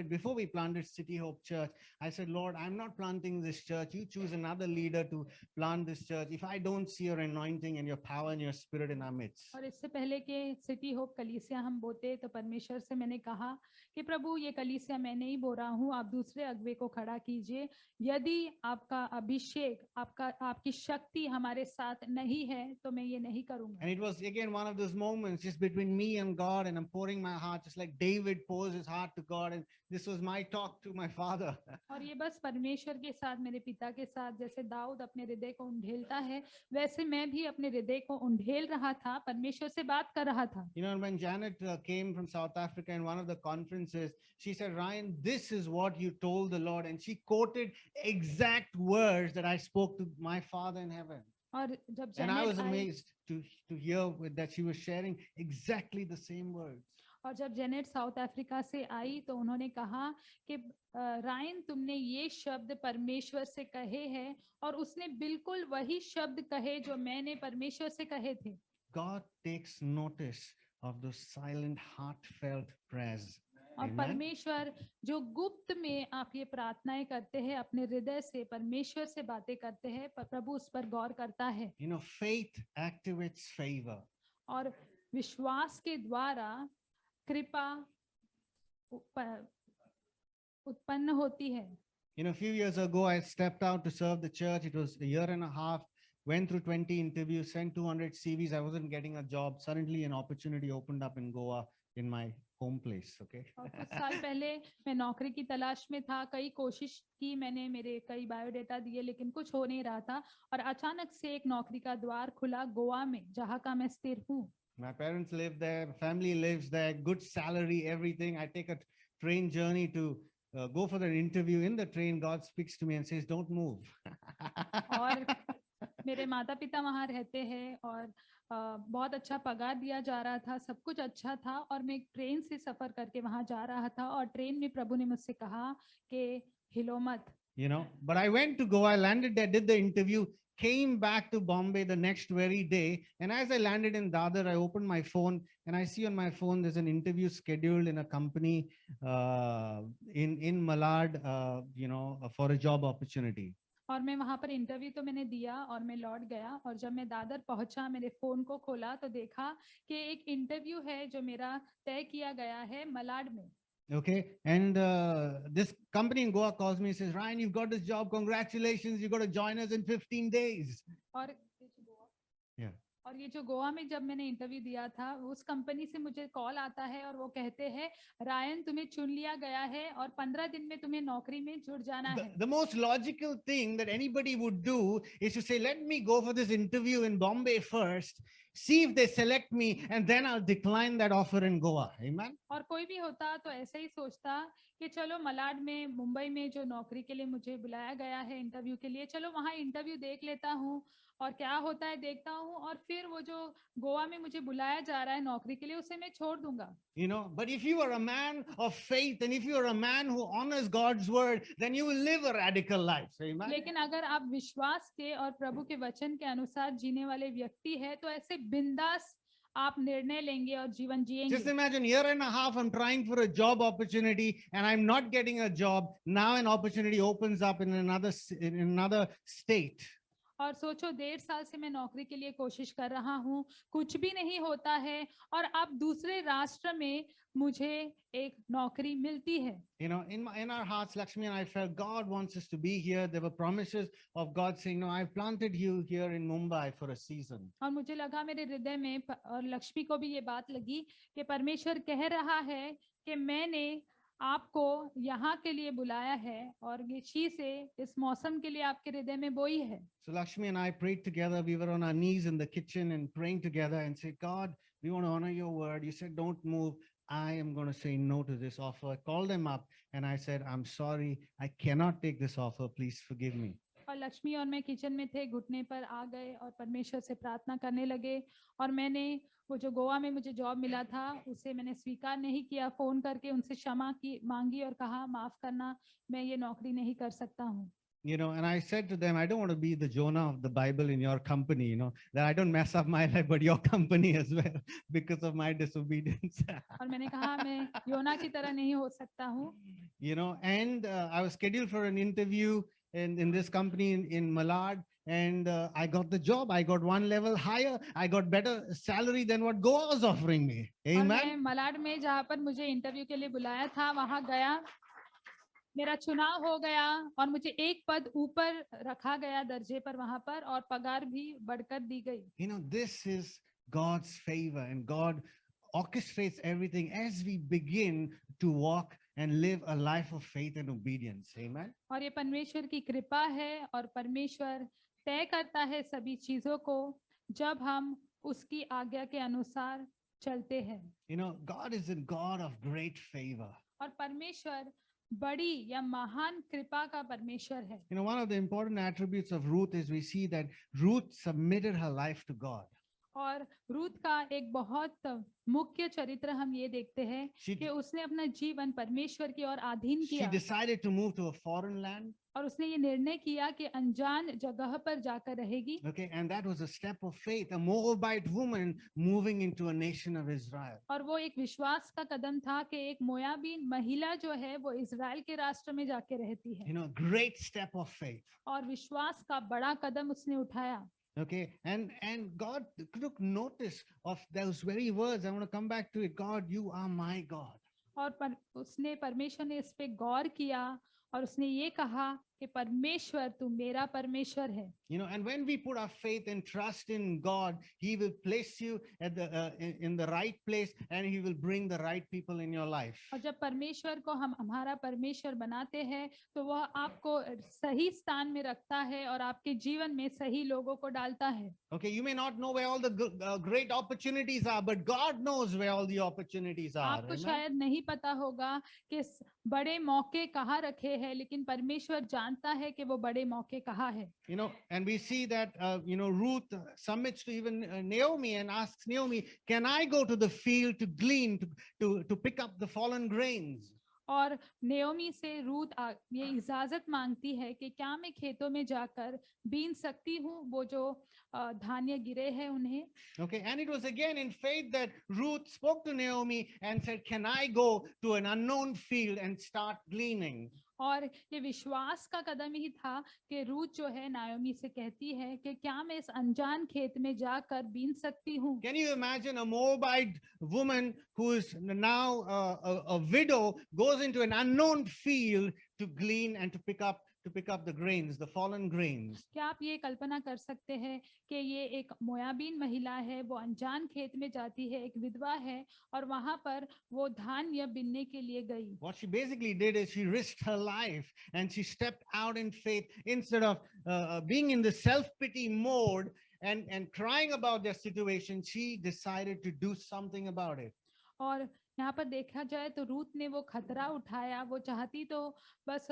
Before we planted City Hope Church, I said, Lord, I'm not planting this church. You choose another leader to plant this church. If I don't see your anointing and your power and your spirit in our midst. और इससे पहले के city hope कलीसिया हम बोते तो परमेश्वर से मैंने कहा कि प्रभु ये कलीसिया मैं नहीं बो रहा हूँ, आप दूसरे अगुवे को खड़ा कीजिए। यदि आपका अभिषेक आपकी शक्ति हमारे साथ नहीं है तो मैं ये नहीं करूँगा। And it was again one of those moments just between me and God, and I'm pouring my heart just like David pours his heart to God, and this was my talk to my father. और ये बस परमेश्वर के साथ, मेरे पिता के साथ, जैसे दाऊद अपने हृदय को उंडेलता है वैसे मैं भी अपने हृदय को उंडेल रहा था, परमेश्वर से बात कर रहा था। You know, when Janet came from South Africa in one of the conferences, she said, Ryan, this is what you told the Lord. And she quoted exact words that I spoke to my Father in heaven. और जब And I was Janet I amazed to hear that she was sharing exactly the same words. और जब Janet south Africa से आई तो उन्होंने कहा कि Ryan तुमने ये शब्द परमेश्वर से कहे हैं, और उसने बिल्कुल वही शब्द कहे जो मैंने परमेश्वर से कहे थे। God takes notice of those silent, heartfelt prayers. और Amen. परमेश्वर जो गुप्त में आप ये प्रार्थनाएं करते हैं, अपने हृदय से परमेश्वर से बातें करते हैं, प्रभु उस पर गौर करता है। You know, faith activates favor. और विश्वास के द्वारा कृपा उत्पन्न होती है। You know, a few years ago, I stepped out to serve the church. It was a year and a half, went through 20 interviews, sent 200 CVs. I wasn't getting a job. Suddenly, an opportunity opened up in Goa in my home place. Okay. और कुछ साल पहले मैं नौकरी की तलाश में था, कई कोशिश की मैंने, मेरे कई बायोडेटा दिए, लेकिन कुछ हो नहीं रहा था, और अचानक से एक नौकरी का द्वार खुला गोवा में, जहाँ का मैं स्थिर हूँ। My parents live there, family lives there, good salary, everything. I take a train journey to go for the interview. In the train, God speaks to me and says, don't move. और मेरे माता पिता वहाँ रहते हैं और बहुत अच्छा पगार दिया जा रहा था, सब कुछ अच्छा था, और मैं ट्रेन से सफर करके वहाँ जा रहा था, और ट्रेन में प्रभु ने मुझसे कहा कि हिलो मत। You know, but I went to Goa, I landed there, did the interview, came back to Bombay the next very day. And as I landed in Dadar, I opened my phone and I see on my phone, there's an interview scheduled in a company in Malad, you know, for a job opportunity. और मैं वहां पर interview तो मैंने दिया और मैं लौट गया, और जब मैं दादर पहुंचा मेरे फोन को खोला तो देखा कि एक इंटरव्यू है जो मेरा तय किया गया है मलाड में। Okay, and this company in Goa calls me and says, Ryan, you've got this job, congratulations, you've got to join us in 15 days. और Yeah. और ये जो गोवा में जब मैंने इंटरव्यू दिया था, उस कंपनी से मुझे कॉल आता है और वो कहते हैं, रायन तुम्हें चुन लिया गया है और 15 दिन में तुम्हें नौकरी में जुड़ जाना है। The most logical thing that anybody would do is to say, let me go for this interview in Bombay first, see if they select me, and then I'll decline that offer in Goa. Amen. और कोई भी होता तो ऐसे ही सोचता कि चलो मलाड में, मुंबई में जो नौकरी के लिए मुझे बुलाया गया है इंटरव्यू के लिए, चलो वहां इंटरव्यू देख लेता हूँ, और क्या होता है देखता हूँ, और फिर वो जो गोवा में मुझे बुलाया जा रहा है नौकरी के लिए, उसे मैं छोड़ दूंगा। You know, but if you are a man of faith and if you are a man who honors God's word, then you will live a radical life. Amen. लेकिन अगर आप विश्वास के और प्रभु के वचन के अनुसार जीने वाले व्यक्ति है, तो ऐसे बिंदास आप निर्णय लेंगे और जीवन Just जिएंगे। imagine, year and a half I'm trying for a job opportunity and I'm not getting a job. Now an opportunity opens up in another state. और सोचो 1.5 साल से मैं नौकरी के लिए कोशिश कर रहा हूँ, कुछ भी नहीं होता है, और अब दूसरे राष्ट्र में मुझे एक नौकरी मिलती है। You know, in our hearts, Lakshmi and I felt God wants us to be here. There were promises of God saying, "No, I've planted you here in Mumbai for a season." और मुझे लगा मेरे हृदय में, और लक्ष्मी को भी ये बात लगी कि परमेश्वर कह रहा है कि मैंने आपको यहाँ के लिए बुलाया है और ये चीज इस मौसम के लिए आपके हृदय में बोई है। So Lakshmi and I prayed together. We were on our knees in the kitchen and praying together and said, God, we want to honor your word. You said, don't move. I am going to say no to this offer. I called them up and I said, I'm sorry. I cannot take this offer. Please forgive me. और लक्ष्मी और मैं kitchen में थे, घुटने पर आ गए और परमेश्वर से प्रार्थना करने लगे, और मैंने वो जो गोवा में मुझे जॉब मिला था उसे मैंने स्वीकार नहीं किया। फोन करके उनसे क्षमा की मांगी और कहा, माफ करना, मैं ये नौकरी नहीं कर सकता हूँ। You know, and I said to them, I don't want to be the Jonah of the Bible in your company, you know, that I don't mess up my life, but your company as well because of my disobedience. और मैंने कहा मैं योना की तरह नहीं हो सकता हूँ। You know, and I was scheduled for an interview in this company in Malad, and I got the job. I got one level higher. I got better salary than what Goa was offering me. और मैं Amen. Malad में जहाँ पर मुझे interview के लिए बुलाया था वहां गया, मेरा चुनाव हो गया और मुझे एक पद ऊपर रखा गया दर्जे पर वहां पर, और पगार भी बढ़कर दी गई। You know, this is God's favor, and God orchestrates everything as we begin to walk and live a life of faith and obedience. Amen. और ये परमेश्वर की कृपा है, और परमेश्वर तय करता है सभी चीजों को जब हम उसकी आज्ञा के अनुसार चलते हैं। You know, God is a God of great favor. और परमेश्वर बड़ी या महान कृपा का परमेश्वर है। You know, one of the important attributes of Ruth is we see that Ruth submitted her life to God. और रूथ का एक बहुत मुख्य चरित्र हम ये देखते हैं She, कि उसने अपना जीवन परमेश्वर की ओर अधीन she किया, decided to move to a foreign land. और उसने ये निर्णय किया कि अनजान जगह पर जाकर रहेगी। Okay, and that was a step of faith, a Moabite woman moving into a nation of Israel. और वो एक विश्वास का कदम था कि एक मोयाबीन महिला जो है वो इजराइल के राष्ट्र में जाके रहती है, You know, great step of faith. और विश्वास का बड़ा कदम उसने उठाया। Okay, and God took notice of those very words. I want to come back to it. God, you are my God. और उसने परमेश्वर ने इस पे गौर किया और उसने ये कहा कि परमेश्वर तू मेरा परमेश्वर है। You know, and when we put our faith and trust in God, He will place you at in the right place, and He will bring the right people in your life. और जब परमेश्वर को हम हमारा परमेश्वर बनाते हैं तो वह आपको सही स्थान में रखता है और आपके जीवन में सही लोगों को डालता है। Okay, you may not know where all the great opportunities are, but God knows where all the opportunities are. आपको Amen? शायद नहीं पता होगा कि बड़े मौके कहाँ रखे हैं, लेकिन परमेश्वर जानता है कि वो बड़े मौके कहाँ है। You know, and we see that, you know, Ruth submits to even Naomi and asks Naomi, can I go to the field to glean, to pick up the fallen grains? और नेओमी से Ruth ये इजाजत मांगती है कि क्या मैं खेतों में जाकर बीन सकती हूँ वो जो धान्य गिरे हैं उन्हें। Okay, and it was again in faith that Ruth spoke to Naomi and said, can I go to an unknown field and start gleaning? और ये विश्वास का कदम ही था कि रूथ जो है नायोमी से कहती है कि क्या मैं इस अनजान खेत में जाकर बीन सकती हूँ। Can you imagine a Moabite woman who is now a widow goes into an unknown field to glean and to pick up the grains, the fallen grains? क्या आप ये कल्पना कर सकते हैं कि ये एक मोयाबीन महिला है, वो अनजान खेत में जाती है, एक विधवा है, और वहां पर वो धान्य बीनने के लिए गई। What she basically did is she risked her life and she stepped out in faith instead of being in the self-pity mode and crying about their situation. She decided to do something about it. और यहाँ पर देखा जाए तो Ruth ने वो खतरा उठाया, वो चाहती तो बस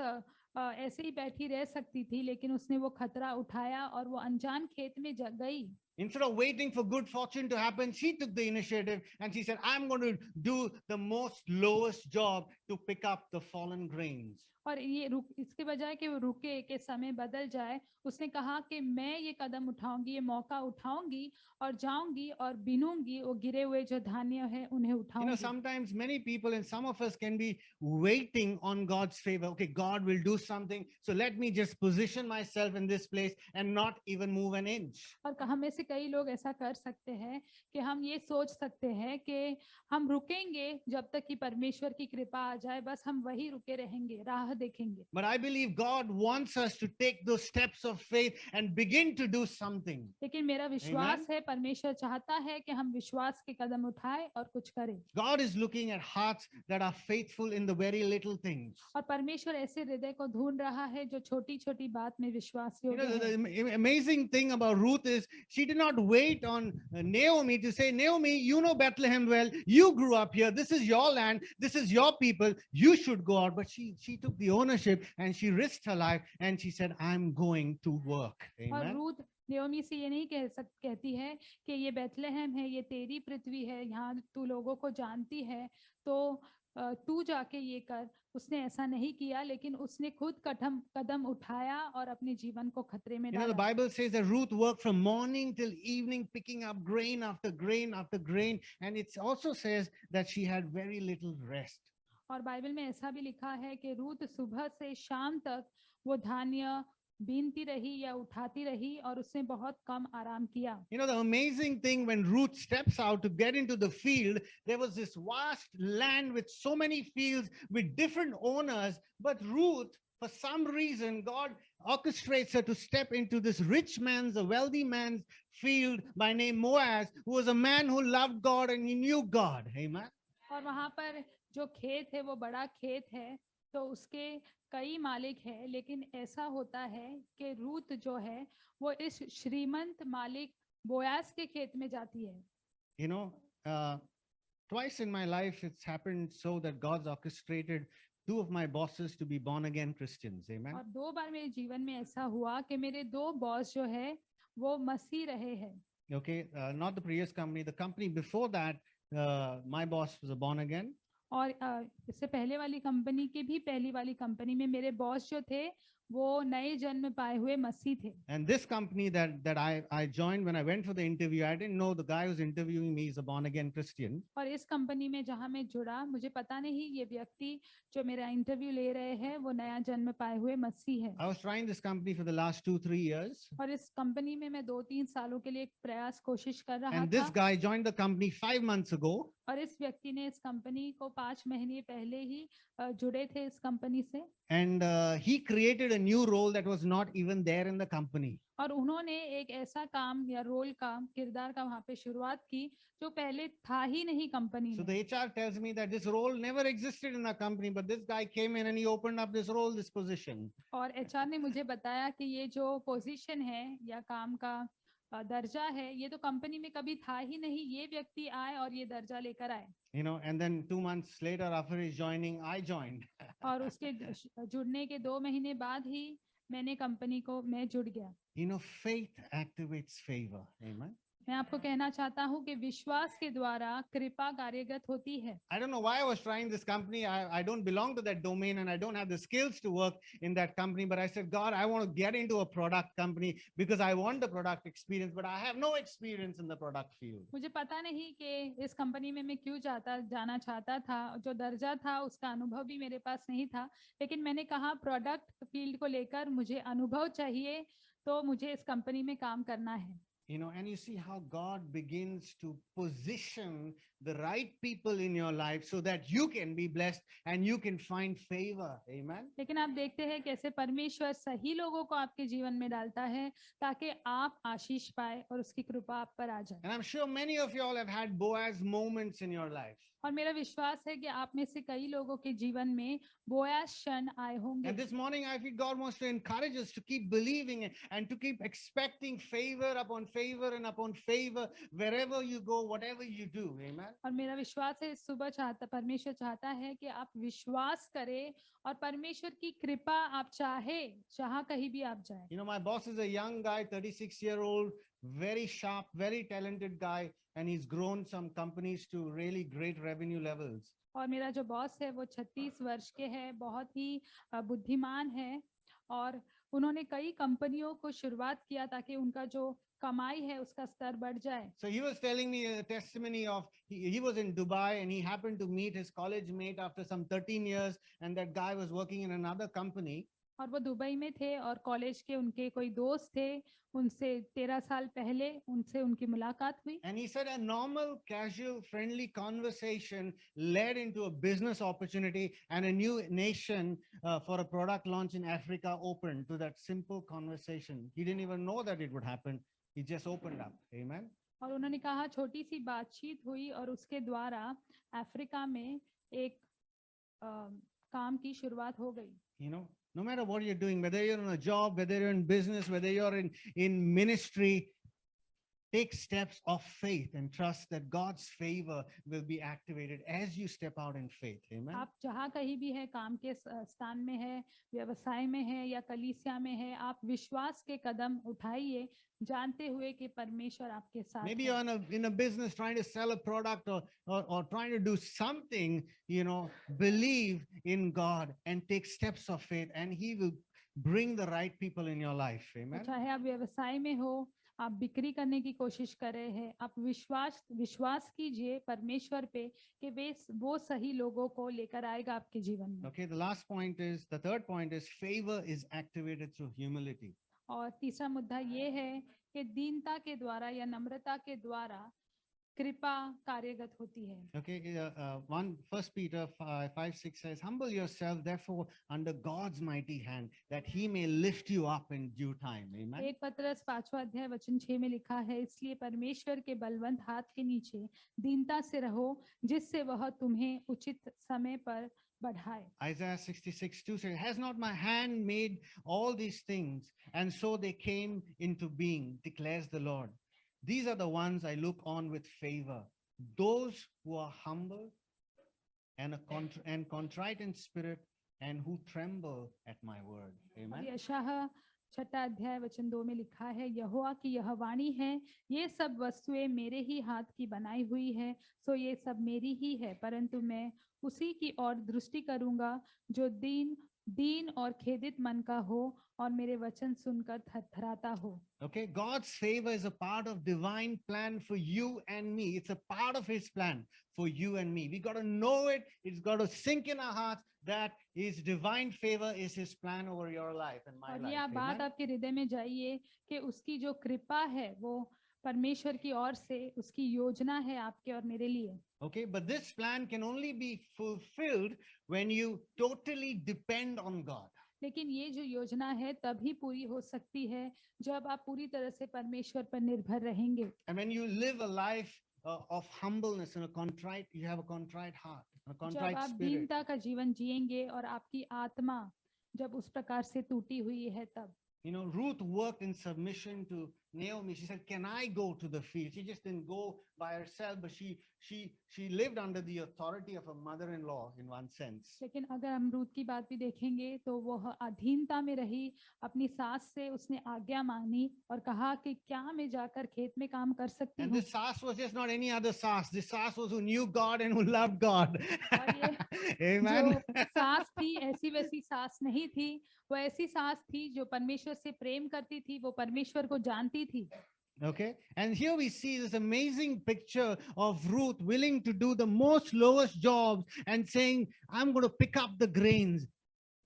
ऐसे ही बैठी रह सकती थी, लेकिन उसने वो खतरा उठाया और वो अनजान खेत में गई। Instead of waiting for good fortune to happen, she took the initiative and she said, I'm going to do the most lowest job to pick up the fallen grains. और ये इसके बजाय कि वो रुके कि समय बदल जाए, उसने कहा कि मैं ये कदम उठाऊंगी, ये मौका उठाऊंगी और जाऊंगी और बीनूंगी, वो गिरे हुए जो धान्य है उन्हें उठाऊंगी। Sometimes many people and some of us can be waiting on God's favor. Okay, God will do something. So let me just position myself in this place and not even move an inch. और हम में से कई लोग ऐसा कर सकते हैं कि हम ये सोच सकते हैं कि हम रुकेंगे जब तक कि परमेश्वर की कृपा आ जाए, बस हम वही रुके रहेंगे, राह देखेंगे। But I believe God wants us to take those steps of faith and begin to do something. लेकिन मेरा विश्वास है, परमेश्वर चाहता है कि हम विश्वास के कदम उठाएं और कुछ करें। God is looking at hearts that are faithful in the very little things. और परमेश्वर ऐसे हृदय को ढूंढ रहा है जो छोटी-छोटी बात में विश्वास योग्य है। The amazing thing about Ruth is she did not wait on Naomi to say, Naomi, you know Bethlehem well, you grew up here, this is your land, this is your people, you should go out. But she took the ownership and she risked her life and she said, I'm going to work. और Amen. Ruth नयोमी से ये नहीं कहती है कि ये Bethlehem है, ये तेरी पृथ्वी है, यहाँ तू लोगों को जानती है, तो तू जाके ये कर। उसने ऐसा नहीं किया, लेकिन उसने खुद कदम उठाया और अपने जीवन को खतरे में डाला। The Bible says that Ruth worked from morning till evening, picking up grain after grain after grain. And it also says that she had very little rest. और बाइबल में ऐसा भी लिखा है कि रूथ सुबह से शाम तक वो धान्य बीनती रही या उठाती रही और उसने बहुत कम आराम किया। The amazing thing, when Ruth steps out to get into the field, there was this vast land with so many fields with different owners. But Ruth, for some reason, God orchestrates her to step into this rich man's, a wealthy man's field by name Boaz, who was a man who loved God and he knew God. Amen. और वहां पर जो खेत है वो बड़ा खेत है, तो उसके कई मालिक है, लेकिन ऐसा होता है कि रूथ जो है वो इस श्रीमंत मालिक बोयास के खेत में जाती है। Twice in my life it's happened so that God's orchestrated two of my bosses to be born again Christians. Amen. और 2 बार मेरे जीवन में ऐसा हुआ कि मेरे 2 बॉस जो है वो मसीह रहे हैं। Okay, not the previous company, the company before that, my boss was a born again. और इससे पहले वाली कंपनी के भी पहली वाली कंपनी में मेरे बॉस जो थे वो नए जन्म पाए हुए मसीह थे। And this company that I joined, when I went for the interview, I didn't know the guy who's interviewing me is a born again Christian. और इस कंपनी में जहां मैं जुड़ा, मुझे पता नहीं ये व्यक्ति जो मेरा इंटरव्यू ले रहे हैं वो नया जन्म पाए हुए मसीह है। I was trying this company for the last 2-3 years. और इस कंपनी में मैं 2-3 सालों के लिए एक प्रयास कोशिश कर रहा And था। this guy joined the company 5 months ago. और इस व्यक्ति ने इस कंपनी को 5 महीने पहले ही जुड़े थे इस कंपनी से। And he created a new role that was not even there in the company. और उन्होंने एक ऐसा काम या रोल का किरदार का वहां पे शुरुआत की जो पहले था ही नहीं कंपनी So में। the HR tells me that this role never existed in the company, but this guy came in and he opened up this role, this position. और एचआर ने मुझे बताया कि ये जो पोजीशन है या काम का दर्जा है, ये तो कंपनी में कभी था ही नहीं, ये व्यक्ति आए और ये दर्जा लेकर आए। And then 2 months later, after his joining, I joined. और उसके जुड़ने के 2 महीने बाद ही मैंने कंपनी को मैं जुड़ गया। Faith activates favor. Amen. मैं आपको कहना चाहता हूँ कि विश्वास के द्वारा कृपा कार्यगत होती है। I don't know why I was trying this company. I don't belong to that domain and I don't have the skills to work in that company. But I said, God, I want to get into a product company because I want the product experience, but I have no experience in the product field. मुझे पता नहीं कि इस company में मैं क्यों जाना चाहता था, जो दर्जा था उसका अनुभव भी मेरे पास नहीं था, लेकिन मैंने कहा प्रोडक्ट फील्ड को लेकर मुझे अनुभव चाहिए, तो मुझे इस कंपनी में काम करना है। And you see how God begins to position the right people in your life so that you can be blessed and you can find favor. Amen. लेकिन आप देखते हैं कैसे परमेश्वर सही लोगों को आपके जीवन में डालता है ताकि आप आशीष पाए और उसकी कृपा आप पर आ जाए। And I'm sure many of you all have had Boaz moments in your life. और मेरा विश्वास है कि आप में से कई लोगों के जीवन में बोयास क्षण आए होंगे। And this morning, I feel God wants to encourage us to keep believing and to keep expecting favor upon favor and upon favor wherever you go, whatever you do. Amen. और मेरा विश्वास है इस सुबह परमेश्वर चाहता है कि आप विश्वास करें और परमेश्वर की कृपा आप जहाँ कहीं भी आप जाएं। You know, my boss is a young guy, 36-year-old, very sharp, very talented guy, and he's grown some companies to really great revenue levels. और मेरा जो बॉस है वो 36 वर्ष के है, बहुत ही बुद्धिमान है और उन्होंने कई कंपनियों को शुरुआत किया ताकि उनका जो कमाई है उसका स्तर बढ़ जाए। So he was telling me a testimony of he was in Dubai and he happened to meet his college mate after some 13 years, and that guy was working in another company. और वो Dubai में थे और college के उनके कोई दोस्त थे, उनसे 13 साल पहले उनसे उनकी मुलाकात हुई। And he said a normal, casual, friendly conversation led into a business opportunity, and a new nation for a product launch in Africa opened to that simple conversation. He didn't even know that it would happen. He just opened up. Amen. और उन्होंने कहा छोटी सी बातचीत हुई और उसके द्वारा Africa में एक काम की शुरुआत हो गई। You know, no matter what you're doing, whether you're in a job, whether you're in business, whether you're in ministry, take steps of faith and trust that God's favor will be activated as you step out in faith. Amen. आप जहाँ कहीं भी है, काम के स्थान में है, व्यवसाय में है या कलीसिया में है, आप विश्वास के कदम उठाइए जानते हुए कि परमेश्वर आपके साथ Maybe है। you're in a business trying to sell a product or trying to do something, you know, believe in God and take steps of faith, and He will bring the right people in your life. Amen. चाहे आप व्यवसाय में हो, आप बिक्री करने की कोशिश कर रहे हैं, आप विश्वास कीजिए परमेश्वर पे कि वो सही लोगों को लेकर आएगा आपके जीवन में। Okay, the third point is favor is activated through humility. और तीसरा मुद्दा ये है कि दीनता के द्वारा या नम्रता के द्वारा कृपा कार्यगत होती है। Okay, 1 Peter 5:6 says, humble yourself therefore under God's mighty hand, that He may lift you up in due time. Amen. 1 पतरस 5वां अध्याय वचन 6 में लिखा है, इसलिए परमेश्वर के बलवंत हाथ के नीचे दीनता से रहो जिससे वह तुम्हें उचित समय पर बढ़ाए। Isaiah 66:2 says, has not my hand made all these things, and so they came into being, declares the Lord. These are the ones I look on with favor, those who are humble and contrite in spirit, and who tremble at my word. Amen. यशायाह 6वां अध्याय वचन 2 में लिखा है, यहोवा की यह वाणी है, ये सब वस्तुएं मेरे ही हाथ की बनाई हुई है, सो ये सब मेरी ही है, परंतु मैं उसी की ओर दृष्टि करूंगा जो दीन और खेदित मन का हो और मेरे वचन सुनकर थरथराता हो। Okay, God's favor is a part of divine plan for you and me. It's a part of His plan for you and me. We got to know it. It's got to sink in our hearts that His divine favor is His plan over your life and my और life. ये बात Amen? आपके हृदय में जाइए कि उसकी जो कृपा है वो परमेश्वर की ओर से उसकी योजना है आपके और मेरे लिए। Okay, but this plan can only be fulfilled when you totally depend on God. लेकिन ये जो योजना है तभी पूरी हो सकती है जब आप पूरी तरह से परमेश्वर पर निर्भर रहेंगे। And when you live a life of humbleness and you have a contrite heart, a जब contrite आप spirit. दीनता का जीवन जिएंगे और आपकी आत्मा जब उस प्रकार से टूटी हुई है तब। You know, Ruth worked in submission to Naomi. She said, can I go to the field? She just didn't go by herself, but she lived under the authority of a mother-in-law in one sense. लेकिन अगर हम रूत की बात भी देखेंगे तो वह अधीनता में रही, अपनी सास से उसने आज्ञा मांगी और कहा कि क्या मैं जाकर खेत में काम कर सकती And हूँ। this Sas was just not any other Sas. This Sas was who knew God and who loved God. Amen. जो सास थी ऐसी वैसी सास नहीं थी, वो ऐसी सास थी जो परमेश्वर से प्रेम करती थी, वो परमेश्वर को जानती थी। Okay, and here we see this amazing picture of Ruth willing to do the most lowest jobs and saying, I'm going to pick up the grains.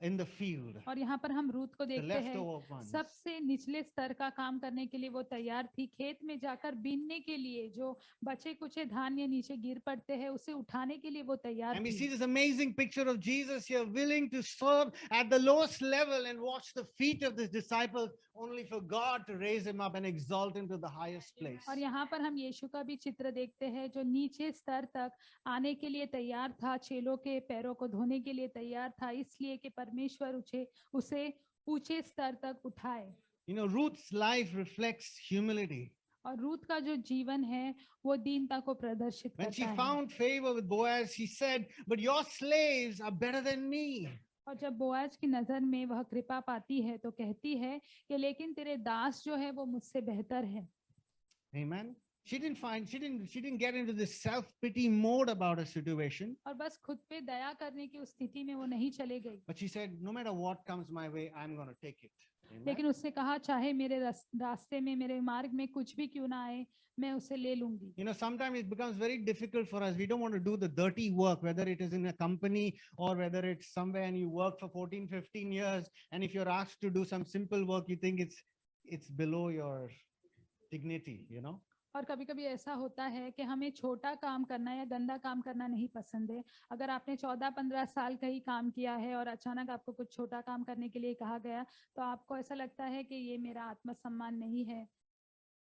in the field, और यहाँ पर हम रूत को the देखते हैं, leftover ones. सबसे निचले स्तर का काम करने के लिए वो तैयार थी, खेत में जाकर बीनने के लिए जो बचे कुचे धान्य नीचे गिर पड़ते हैं उसे उठाने के लिए वो तैयार And we थी। see this amazing picture of Jesus here, willing to serve at the lowest level and wash the feet of the disciples, only for God to raise him up and exalt him to the highest place. और यहाँ पर हम यीशु का भी चित्र देखते हैं जो नीचे स्तर तक आने के लिए तैयार था, चेलों के पैरों को धोने के लिए तैयार था, इसलिए कि परमेश्वर उसे ऊंचे स्तर तक उठाए। You know, Ruth's life reflects humility. और रूत का जो जीवन है वो दीनता को प्रदर्शित When she करता है। found favor with Boaz, she said, "But your slaves are better than me." और जब बोआज की नजर में वह कृपा पाती है तो कहती है कि लेकिन तेरे दास जो है वो मुझसे बेहतर है। Amen. She didn't get into this self-pity mode about her situation, और बस खुद पे दया करने की उस स्थिति में वो नहीं चले गई, but she said, "No matter what comes my way, I'm going to take it." Amen. लेकिन उसने कहा चाहे मेरे रास्ते में मेरे मार्ग में कुछ भी क्यों ना आए मैं उसे ले लूंगी। You know, sometimes it becomes very difficult for us. We don't want to do the dirty work, whether it is in a company or whether it's somewhere and you work for 14, 15 years. And if you're asked to do some simple work, you think it's below your dignity, you know. और कभी कभी ऐसा होता है कि हमें छोटा काम करना या गंदा काम करना नहीं पसंद है। अगर आपने 14-15 साल कहीं काम किया है और अचानक आपको कुछ छोटा काम करने के लिए कहा गया तो आपको ऐसा लगता है कि ये मेरा आत्मसम्मान नहीं है।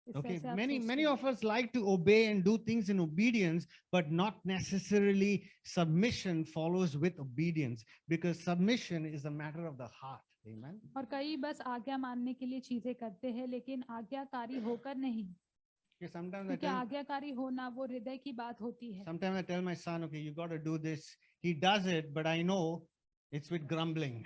इस तरह Okay, से आप many सोचते हैं। of us like to obey and do things in obedience, but not necessarily submission follows with obedience, because submission is a matter of the heart. Amen. और कई बस आज्ञा मानने के लिए चीजें करते हैं लेकिन आज्ञाकारी होकर नहीं, Okay, क्योंकि आज्ञाकारी होना वो हृदय की बात होती है। sometimes I tell my son, okay, you got to do this. He does it, but I know it's with grumbling.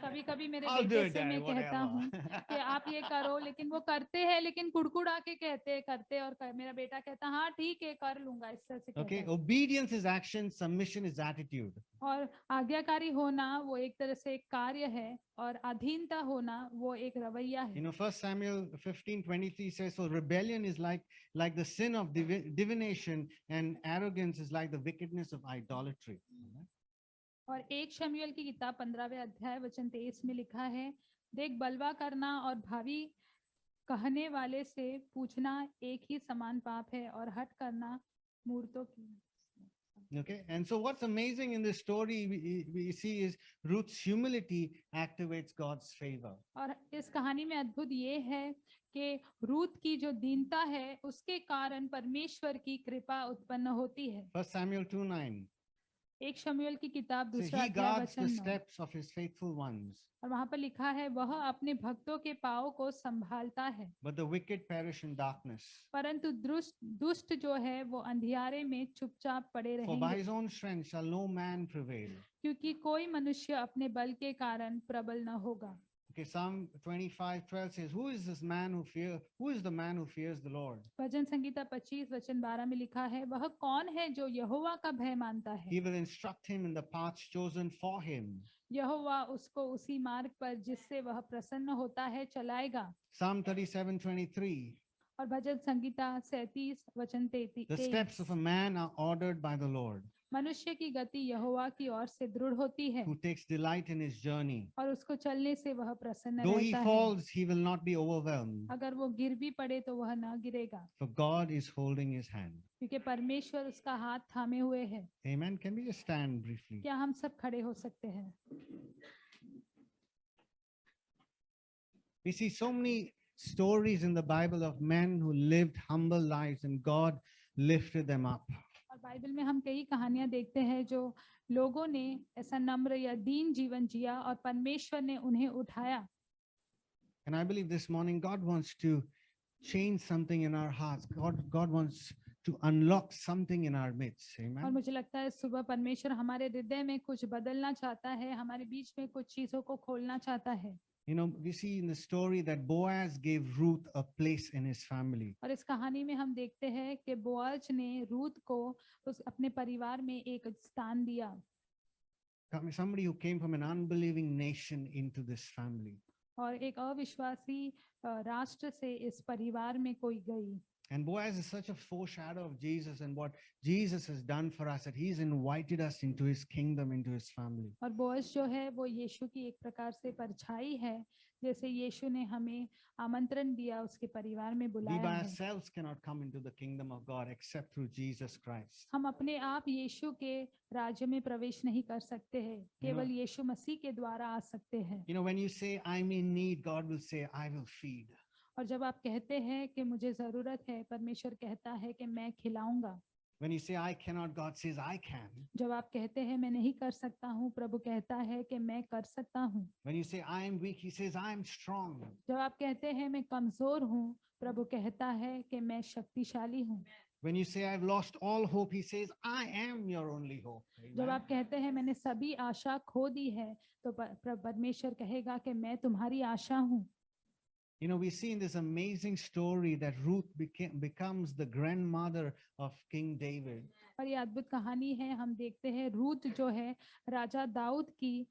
कभी कभी मेरे I'll do बेटे it, से मैं Daddy, कहता हूँ whatever. कि आप ये करो, लेकिन वो करते हैं लेकिन कुड़कुड़ा के करते और मेरा बेटा कहता हाँ ठीक है कर लूंगा, इस तरह से कहता Okay, है। obedience is action, submission is attitude. और आज्ञाकारी होना वो एक तरह से एक कार्य है और अधीनता होना वो एक रवैया You है। know, 1 Samuel 15:23 says, so rebellion is like the sin of divination, and arrogance is like the wickedness of idolatry. और 1 शमूएल की किताब 15वें अध्याय वचन 23 में लिखा है, देख बलवा करना और भावी कहने वाले से पूछना एक ही समान पाप है और हट करना मूर्तों की। Okay, and so what's amazing in this story we see is Ruth's humility activates God's favor. और इस कहानी में अद्भुत ये है कि रूत की जो दीनता है उसके कारण परमेश्वर की कृपा उत्पन्न होती है। 1 Samuel 2:9. 1 शमूएल की किताब So 2 he अध्याय guards the वचन 9, steps of his faithful ones, और वहां पर लिखा है वह अपने भक्तों के पाँव को संभालता है, but the wicked perish in darkness. परंतु दुष्ट जो है वो अंधियारे में चुपचाप पड़े For by रहेंगे, his own strength shall no man prevail. क्योंकि कोई मनुष्य अपने बल के कारण प्रबल न होगा। Okay, Psalm 25:12 says, who is the man who fears the Lord? भजन संगीता 25 वचन 12 में लिखा है, वह कौन है जो यहोवा का भय मानता है, He will instruct him in the paths chosen for him. यहोवा उसको उसी मार्ग पर जिससे वह प्रसन्न होता है चलाएगा। Psalm 37:23, और भजन संगीता 37 वचन 33, the steps of a man are ordered by the Lord, मनुष्य की गति यहोवा की ओर से दृढ़ होती है who takes delight in his journey. और उसको चलने से वह प्रसन्न Though he रहता है। falls, he will not be overwhelmed, अगर वो गिर भी पड़े तो वह ना गिरेगा, for God is holding his hand. क्योंकि परमेश्वर उसका हाथ थामे हुए है। Amen. Can we just stand briefly? क्या हम सब खड़े हो सकते हैं? We see so many stories in the Bible of men who lived humble lives and God lifted them up. और बाइबल में हम कई कहानियां देखते हैं जो लोगों ने ऐसा नम्र या दीन जीवन जिया और परमेश्वर ने उन्हें उठाया। And I believe this morning God wants to change something in our hearts. God wants to unlock something in our midst. और Amen. मुझे लगता है सुबह परमेश्वर हमारे हृदय में कुछ बदलना चाहता है, हमारे बीच में कुछ चीजों को खोलना चाहता है। You know, we see in the story that Boaz gave Ruth a place in his family. और इस कहानी में हम देखते हैं कि बोआज ने रूत को उस अपने परिवार में एक स्थान दिया। Somebody who came from an unbelieving nation into this family. और एक अविश्वासी राष्ट्र से इस परिवार में कोई गई। And Boaz is such a foreshadow of Jesus and what Jesus has done for us, that he's invited us into his kingdom, into his family. और बोअज जो है वो यीशु की एक प्रकार से परछाई है, जैसे यीशु ने हमें आमंत्रण दिया, उसके परिवार में We बुलाया by है। ourselves cannot come into the kingdom of God except through Jesus Christ. हम अपने आप यीशु के राज्य में प्रवेश नहीं कर सकते हैं, केवल यीशु मसीह के द्वारा आ सकते हैं। You know, when you say, I'm in need, God will say, I will feed. और जब आप कहते हैं कि मुझे जरूरत है, परमेश्वर कहता है कि मैं खिलाऊंगा। When you say, I cannot, God says, I can. जब आप कहते हैं मैं नहीं कर सकता हूँ, प्रभु कहता है कि मैं कर सकता हूँ। When you say, I am weak, he says, I am strong. जब आप कहते हैं मैं कमजोर हूँ, प्रभु कहता है कि मैं शक्तिशाली हूँ। When you say, I've lost all hope, he says, I am your only hope. जब Amen. आप कहते हैं मैंने सभी आशा खो दी है, तो परमेश्वर कहेगा कि मैं तुम्हारी आशा हूँ। You know, we see in this amazing story that Ruth becomes the grandmother of King David. और ये अद्भुत कहानी है, हम देखते हैं रूत जो है राजा दाऊद की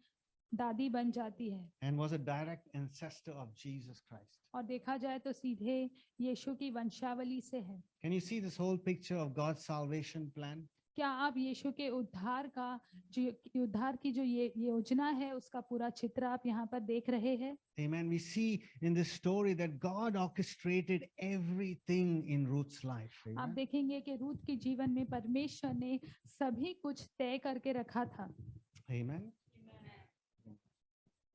दादी बन जाती है And was a direct ancestor of Jesus Christ. और देखा जाए तो सीधे यीशु की वंशावली से है। Can you see this whole picture of God's salvation plan? क्या आप यीशु के उद्धार का जो उद्धार की जो ये योजना है उसका पूरा चित्र आप यहाँ पर देख रहे हैं? Amen. We see in this story that God orchestrated everything in Ruth's life. आप Amen. देखेंगे कि रूत के जीवन में परमेश्वर ने सभी कुछ तय करके रखा था। Amen.